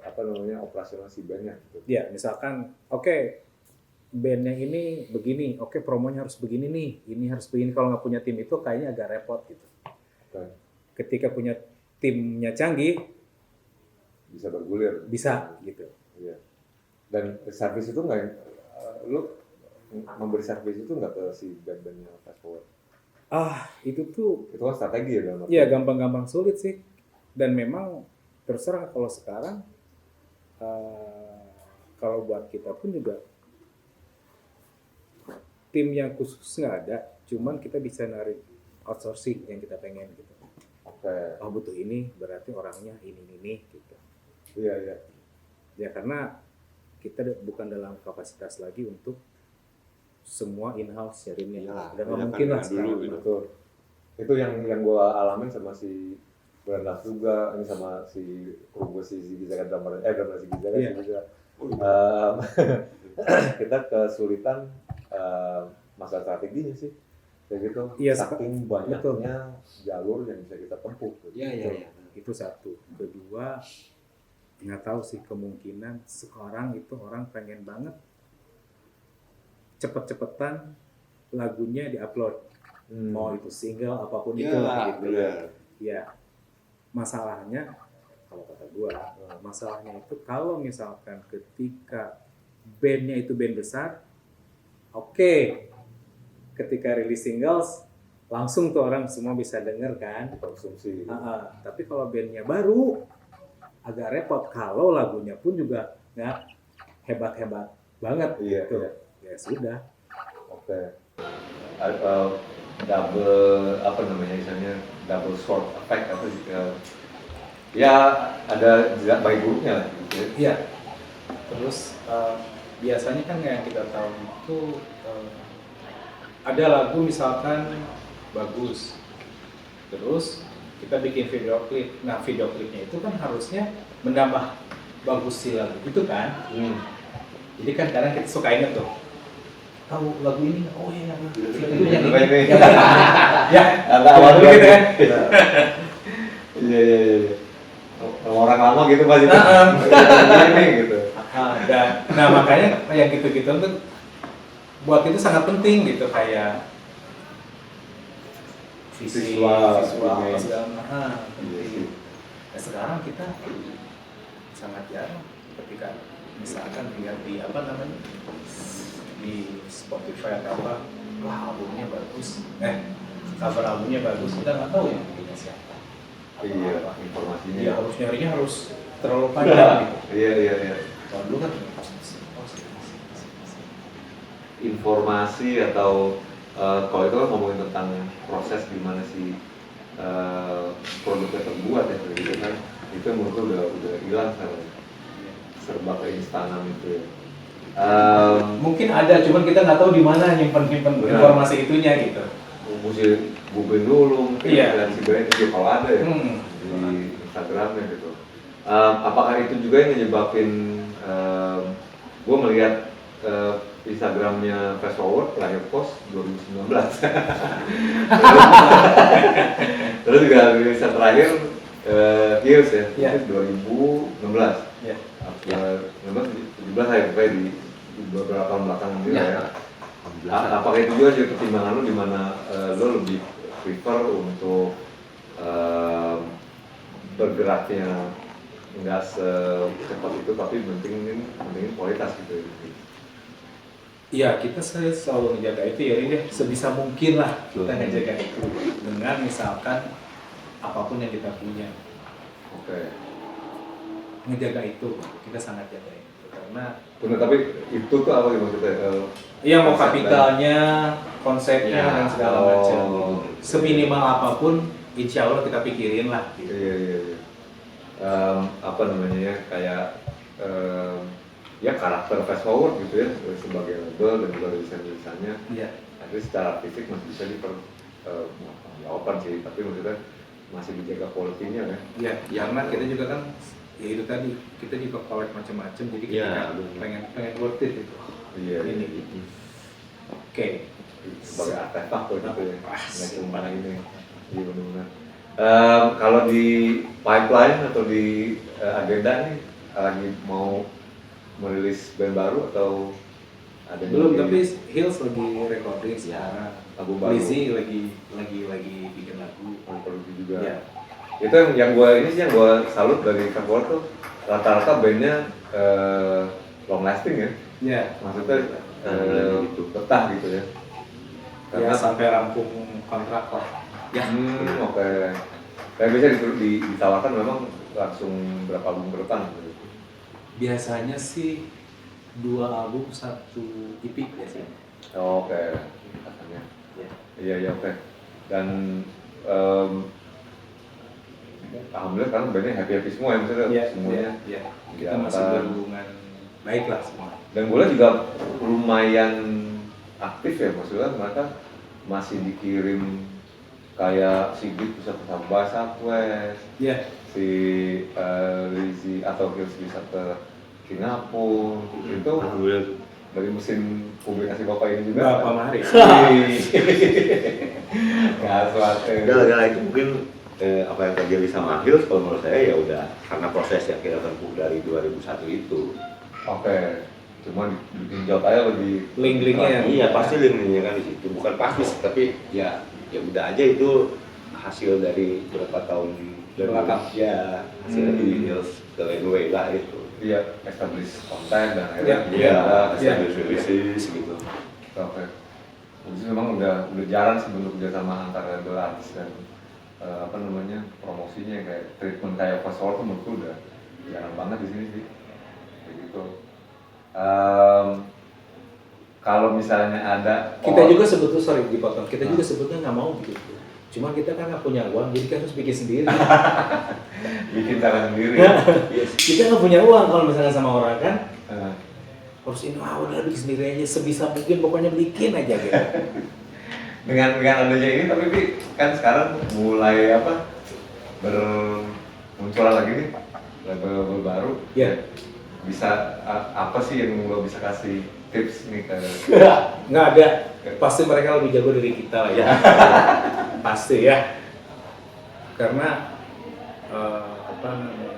apa namanya operasional si bandnya. Gitu. Ya, misalkan oke, bandnya ini begini, oke promonya harus begini nih, ini harus begini. Kalau nggak punya tim itu kayaknya agak repot gitu. Oke. Ketika punya timnya canggih, Bisa bergulir. bisa gitu. Iya. Dan servis itu nggak, lu memberi servis itu nggak ke si band-bandnya Fast Forward. Itu tuh Itu kan strategi ya dalam ya gampang-gampang sulit sih. Dan memang terserah kalau sekarang kalau buat kita pun juga tim yang khusus nggak ada, cuman kita bisa narik outsourcing yang kita pengen gitu. Oke. Oh butuh ini, berarti orangnya ini gitu. Iya. Ya karena kita bukan dalam kapasitas lagi untuk semua in-house sharingnya. Iyalah, Udah nggak banyak mungkin kan lah dulu sekarang. gitu. Betul. Itu yang gua alamin sama si Brandas juga, ini sama si kru gue si Ziggy Zaga drummer Ziggy Zaga Iya. juga. Kita kesulitan masalah strateginya sih. Kayak gitu. Iya, Saking banyaknya jalur yang bisa kita tempuh. Gitu. Iya. Itu satu. Kedua, nggak tahu sih, kemungkinan sekarang itu orang pengen banget cepet-cepetan lagunya diupload. Mau itu single apapun itu lah gitu. Ya, masalahnya kalau kata gua, masalahnya itu kalau misalkan ketika bandnya itu band besar, oke, ketika rilis singles langsung tuh orang semua bisa denger kan. Konsumsi. Tapi kalau bandnya baru agak repot kalau lagunya pun juga nggak hebat-hebat banget gitu. Ya sudah. Oke. Double apa namanya misalnya double sword effect atau ya ada baik buruknya lah gitu ya. Iya. Terus biasanya kan yang kita tahu itu ada lagu misalkan bagus, terus kita bikin video klip. Nah video klipnya itu kan harusnya menambah bagus si lagu itu kan. Jadi kan kadang kita suka inget tuh, tahu lagu ini, oh iya, itu yang ini. Ya, awal gitu kan. Iya. Orang lama gitu pasti. Ini gitu. Nah makanya yang gitu-gitu tuh buat itu sangat penting gitu, kayak visual apa segala macam penting. Nah, sekarang kita sangat jarang ketika misalkan lihat di apa namanya di Spotify atau apa, wah albumnya bagus, cover albumnya bagus, kita nggak tahu yang punya siapa, Iya, informasinya. Iya, harus nyarinya harus terlalu panjang gitu. Iya. Kalau dulu kan Informasi atau kalau itu kan ngomongin tentang proses gimana sih produknya terbuat ya gitu kan, itu menurut gue udah hilang sekarang, serba keinstanan itu ya. mungkin ada, cuman kita nggak tahu di mana nyimpen Benar. informasi itunya gitu. Mesti googling dulu mungkin Iya. dan sebenarnya itu kalau ada ya di Instagramnya gitu. Apakah itu juga yang menyebabin gue melihat Instagramnya Fast Forward lahir post 2019. Terus juga rilis terakhir Heels ya, Iya. itu 2016. Ya. 17 ya pokoknya di beberapa tahun belakangan juga Iya. ya. Apakah itu juga jadi pertimbangan lo di mana lo lebih prefer untuk bergeraknya nggak secepat itu tapi pentingin kualitas gitu. Iya, kita selalu menjaga itu ya, ini deh sebisa mungkin lah kita Betul. ngejaga itu dengan misalkan apapun yang kita punya, Oke. ngejaga itu kita sangat jaga itu karena Bener, tapi itu tuh apa yang maksudnya? iya mau Konsep kapitalnya, konsepnya Ya, dan segala oh, macam. gitu. Seminimal apapun, insya Allah kita pikirin lah. Gitu. Iya. Apa namanya ya, kayak ya karakter Fast Forward gitu ya sebagai label dan juga desain-desainnya. Iya. Tapi secara fisik masih bisa jawaban sih, tapi maksudnya masih dijaga quality-nya kan. Iya. Karena kita juga kan, ya itu tadi kita juga collect macam-macam, jadi kita Iya, pengen worth it itu. Iya. Ini. Oke. Sebagai artefak gitu ya, Ah, nggak cuma ini. Iya benar-benar. Kalau di pipeline atau di agenda nih lagi mau merilis band baru atau ada Belum, yang tapi Hills lagi recording sekarang. lagu baru? Lizzy lagi bikin lagu. Produksi juga. Iya. Itu yang gue ini sih yang gue salut dari Fast Forward tuh rata-rata bandnya long lasting ya. Iya. Maksudnya gitu. betah gitu ya. Ya sampai rampung kontrak lah. Ya. Oke. Kayak biasa ditawarkan memang langsung berapa album ke depan gitu. Biasanya sih 2 album 1 EP biasanya. Oke. Katanya. Ya. Iya oke. Dan alhamdulillah sekarang bandnya happy semua ya maksudnya semuanya. Iya. di Kita masih atas. berhubungan baik lah semua. Dan gue juga lumayan aktif ya, maksudnya mereka masih dikirim kayak Sigit bisa ke Sabah Southwest, Iya. si Lizzy atau Hills bisa ke Singapura, itu Alhamdulillah. dari mesin publikasi bapak ini juga. Bapak Mari. Nggak suatu. Gara-gara itu mungkin apa yang terjadi sama Hills kalau menurut saya ya udah karena proses yang kita tempuh dari 2001 itu. Oke, cuma bikin jawab aja lebih Link-linknya yang- Iya pasti linknya kan di situ, bukan pasti tapi ya udah aja itu hasil dari berapa tahun Belakang. Ya hasilnya di Hills the Way lah itu. Iya, establish konten dan akhirnya Iya, Iya. establish gitu. Oke. Jadi memang udah jarang sih bentuk kerjasama antara label artis dan apa namanya promosinya kayak treatment kayak Fast Forward tuh menurutku udah jarang banget di sini sih. Kayak gitu. Kalau misalnya ada Kita juga sebetulnya, sorry dipotong, kita juga sebetulnya nggak mau gitu. Cuma kita kan nggak punya uang, jadi kita harus bikin sendiri. bikin cara sendiri. Kita nggak punya uang kalau misalnya sama orang kan, Eh, harus ini, udah bikin sendiri aja, sebisa mungkin pokoknya bikin aja gitu. dengan adanya ini tapi Pi, kan sekarang mulai apa bermunculan lagi nih label baru. Ya. Bisa apa sih yang lo bisa kasih tips nih ke Nggak ada, pasti mereka lebih jago dari kita lah ya. Pasti ya. Karena apa namanya,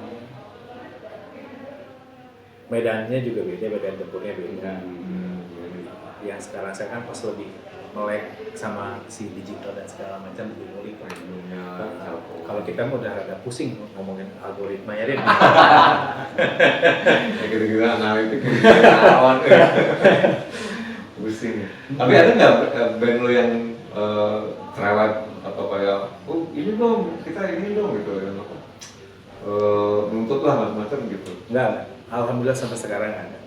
medannya juga beda, medan tempurnya beda. Yang sekarang saya kan pas lebih melek sama si digital dan segala macam lebih ngulik. Kalau kita mau udah agak pusing ngomongin algoritma ya deh. ya gitu-gitu analitik kawan pusing. Tapi ada nggak band lo yang cerewet atau kayak oh ini dong kita ini dong gitu ya, nuntut lah macam-macam gitu. Enggak. Alhamdulillah sampai sekarang ada.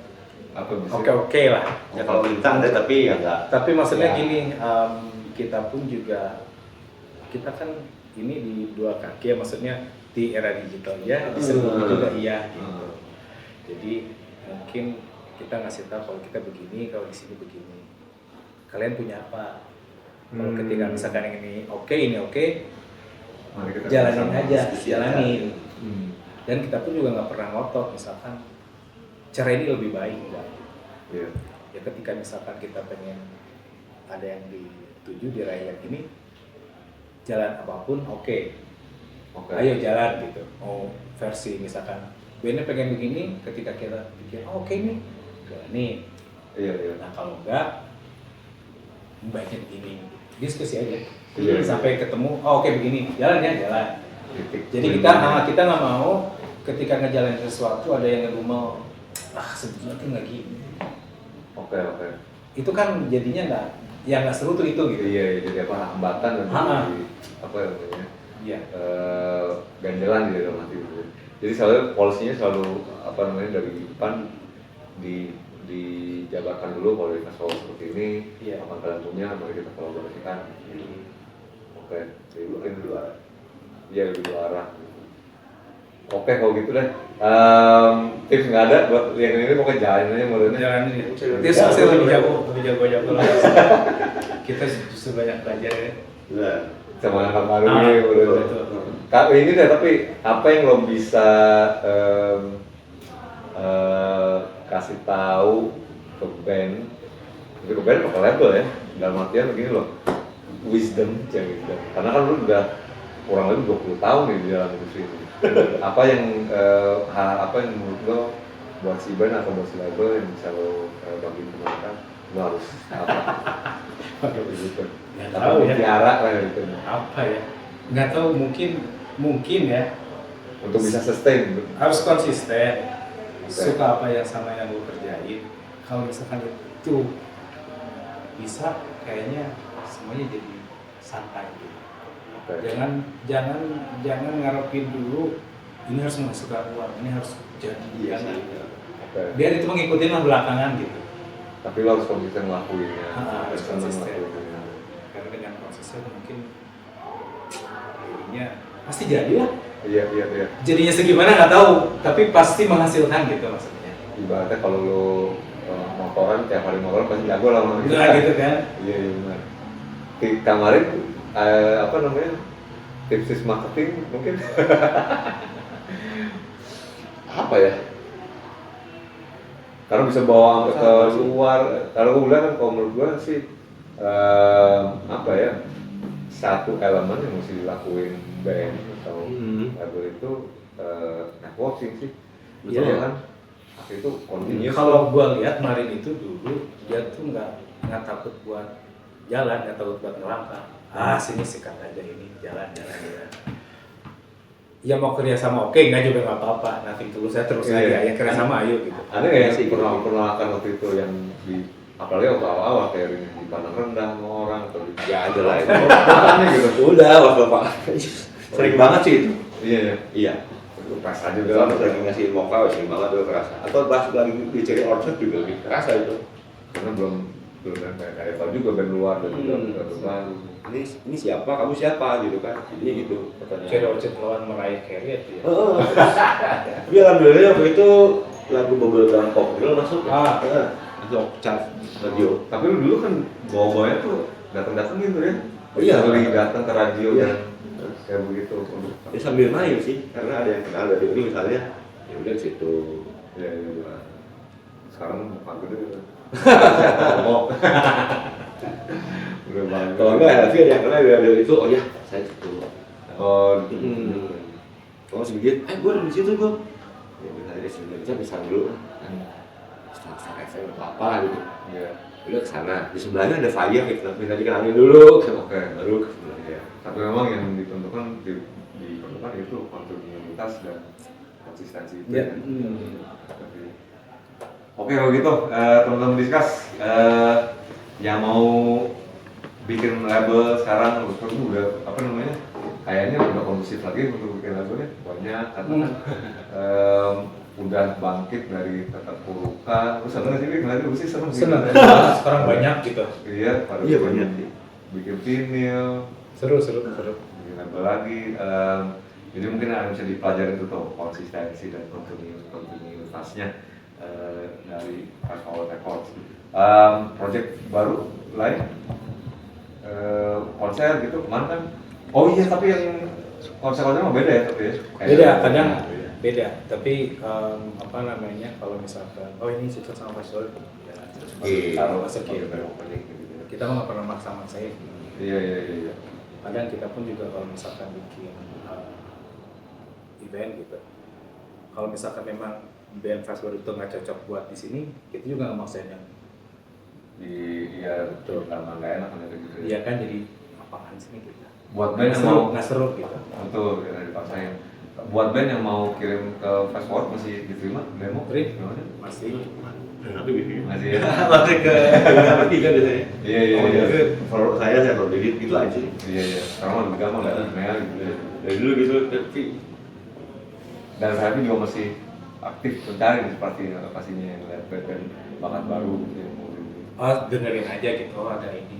Apa bisa? Oke lah. Ya kalau minta ada tapi ya enggak. Tapi maksudnya Ya. gini, kita pun juga, kita kan ini di dua kaki ya, maksudnya di era digital ya, di sebelumnya juga iya gitu. Jadi mungkin kita ngasih tahu kalau kita begini, kalau di sini begini. Kalian punya apa? Kalau ketika misalkan yang ini oke, Mari kita jalanin sama-sama. aja, jalanin. Hmm. Dan kita pun juga nggak pernah ngotot misalkan cara ini lebih baik enggak. Iya. Ya ketika misalkan kita pengen ada yang dituju di raya yang ini, jalan apapun oke. Ayo jalan gitu. Mau versi misalkan bandnya pengen begini, ketika kita pikir oh, oke nih, jalanin. Iya. Nah kalau enggak, baiknya begini. Diskusi aja. Iya. Sampai ketemu, oh oke begini, jalan ya, jalan. Titik. Jadi kita nggak mau ketika ngejalanin sesuatu ada yang ngedumel, sebetulnya tuh nggak gini. Oke. Itu kan jadinya nggak seru tuh itu gitu. Iya, jadi apa hambatan dan jadi apa namanya? Iya. Ganjelan di dalam hati gitu. Jadi selalu polisinya selalu apa namanya dari depan dijabarkan dulu kalau di festival seperti ini, Iya. apa kalian punya, mari kita kolaborasikan. Oke, jadi mungkin dua, iya lebih dua arah. Oke kalau gitu deh, tips nggak ada buat yang ini pokoknya jalanin aja mulutnya. Jalanin ya. Dia pasti lebih jago lah. Kita justru banyak belajar ya. Nah, Sama anak baru ini mulutnya. betul. Kak ini deh, tapi apa yang lo bisa kasih tahu ke band atau ke label ya, dalam artian begini loh, wisdom, karena kan lu udah kurang lebih 20 tahun nih di dalam industri ini. Apa yang apa yang menurut lo buat si band atau buat si label yang bisa lo bagi ke mereka, lo harus apa gitu, Nggak atau tahu ya. mutiara lah gitu Apa ya? Nggak tahu, mungkin ya. untuk bisa sustain. Harus konsisten. Oke. Suka apa yang sama yang gue kerjain. Kalau misalkan itu bisa, kayaknya semuanya jadi santai gitu. Oke. Jangan ngarepin dulu ini harus menghasilkan uang, ini harus jadi. Iya Jangan. sih. Oke. Biar itu mengikutin lah belakangan gitu. Tapi lo harus konsisten ngelakuinnya. Harus Seneng konsisten. ngelakuinnya. Karena dengan konsisten mungkin jadinya pasti jadi lah. Iya. Jadinya segimana nggak tahu, tapi pasti menghasilkan gitu maksudnya. Ibaratnya kalau lo motoran tiap hari motoran pasti jago lah. Nah gitu kan. Iya benar. Kemarin apa namanya, tips marketing mungkin apa ya? Karena bisa bawa sampai ke luar. Kalau gue bilang kan, kalau menurut gue sih apa ya, satu elemen yang mesti dilakuin band atau label itu networking sih. Iya Betul kan? Itu continuous. Kalau gua lihat Marin itu dulu dia tuh nggak takut buat jalan, nggak takut buat ngelangkah. Sini sikat aja ini jalan. Ya mau kerja sama oke, nggak juga nggak apa-apa. Nanti dulu saya terus Iya. aja, ya kerja sama ayo gitu. Ada nggak yang pernah akan waktu itu yang di, apalagi waktu awal kayak ini dipandang rendah sama orang atau di Ya ada lah itu. Apanya gitu? Udah, waktu Pak. Sering banget sih itu. Iya. Iya. Itu pas aja Kalau pas lagi ngasih moka, sering banget tuh kerasa. Atau pas lagi dicari orchard juga lebih kerasa itu. Karena belum kayak tahu juga band luar dan juga baru. Ini siapa? Kamu siapa? Gitu kan. Jadi gitu pertanyaan. Cari ojek lawan Mariah Carey itu ya. Tapi alhamdulillah waktu itu lagu Bubblegum Pop Girl masuk ya. Masuk chart radio. Tapi lu dulu kan bawa-bawanya tuh datang-datang gitu ya. Oh iya. Beli datang ke radio Iya. dan kayak begitu. Ya sambil main sih, karena ada yang kenal dari ini misalnya. Ya udah di situ. Ya. Sekarang muka gede gitu. Udah banget. Kalau enggak ya, ada yang kenal dari itu, oh ya saya situ. Oh, Oh sedikit, gue di situ gue. Ya bisa dari sini bisa dulu. Start FM apa gitu. iya. Udah kesana, di sebelahnya ada fire gitu, minta dikenalin dulu. Oke. Baru ke sebelahnya. Tapi memang yang ditentukan diperlukan itu kontinuitas dan konsistensi itu. Ya. Oke kalau gitu teman-teman diskus yang mau bikin label sekarang Lusker tuh udah apa namanya kayaknya udah kondusif lagi untuk bikin labelnya banyak karena kan udah bangkit dari keterpurukan. Terus seneng sih ngeliatnya gue sih seneng. Senang. Sekarang banyak gitu. Iya, pada Iya, bikin- banyak sih. bikin vinyl, Seru. bikin label lagi. Jadi mungkin yang bisa dipelajari itu tuh konsistensi dan kontinuitasnya dari Fast Forward Records. Project baru lain konser gitu kemarin kan. Oh iya tapi yang konser-konser mah beda ya tapi ya. Beda, kadang beda. Tapi apa namanya kalau misalkan ini sukses sama festival ya Taruh masuk gitu. gitu. Kita mah nggak pernah maksa-maksain. Iya. Kadang kita pun juga kalau misalkan bikin event gitu, kalau misalkan memang band festival itu nggak cocok buat di sini, kita juga nggak maksain yang Iya betul karena nggak enak kan gitu. dia kan jadi apaan sih nih kita. Buat band yang mau Nggak seru gitu. betul kita dipaksain. Buat band yang mau kirim ke Fast Forward masih diterima demo? Gimana? Masih. Tapi bikin. Masih ya? Masih ke tiga biasanya. Iya. Kalau saya kalau dikit gitu aja. Iya. Sekarang mah lebih gampang lah, email gitu. Dari dulu gitu, tapi Dan saya juga masih aktif mencari seperti pastinya yang lihat band bakat baru gitu yang mau gitu. Oh dengerin aja gitu, ada ini.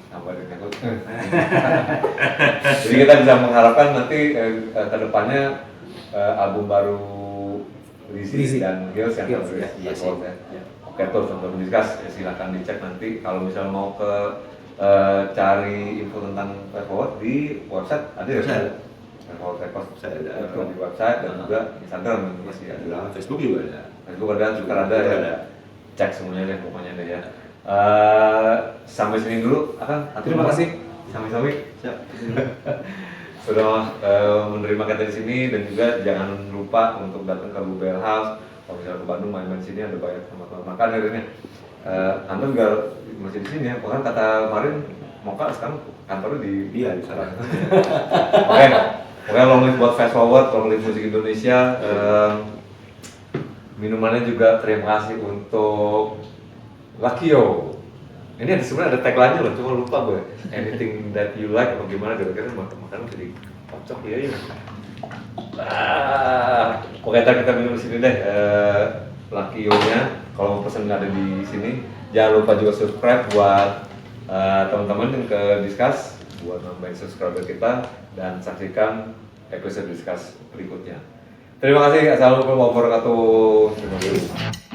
Sampai dengan itu. Jadi kita bisa mengharapkan nanti ke depannya album baru Lizzy dan Hills yang Hills, akan ya. Fast Forward ya. Oke tuh untuk mendiskus ya, silakan dicek nanti kalau misalnya mau ke cari info tentang Fast Forward di website ada ya? Website. Fast Forward Records Saya ada. itu di website dan juga Instagram masih ada. ada Facebook juga ada. Facebook ada, Twitter ada ya. Ada. Cek semuanya deh pokoknya deh ya. Sampai sini dulu, Akang. Terima kasih. Sami-sami. Siap. Sudah menerima kita di sini dan juga jangan lupa untuk datang ke Bubel House. Kalau misalnya ke Bandung main-main sini ada banyak tempat makan akhirnya. Kantor juga masih di sini ya. Bahkan kata kemarin Moka sekarang kantornya di Iya, di sana. Oke. Oke, long live buat Fast Forward, long live musik Indonesia. Minumannya juga terima kasih untuk Lakio. Ini ada sebenarnya ada tagline-nya loh, cuma lupa gue. Anything that you like atau gimana kira-kira makanan jadi kocok ya. Oke, ntar kita minum di sini deh. Lakio-nya kalau mau pesen ada di sini. Jangan lupa juga subscribe buat teman-teman yang ke Discuss buat nambahin subscriber kita dan saksikan episode Discuss berikutnya. Terima kasih. Assalamualaikum warahmatullahi wabarakatuh. Terima kasih.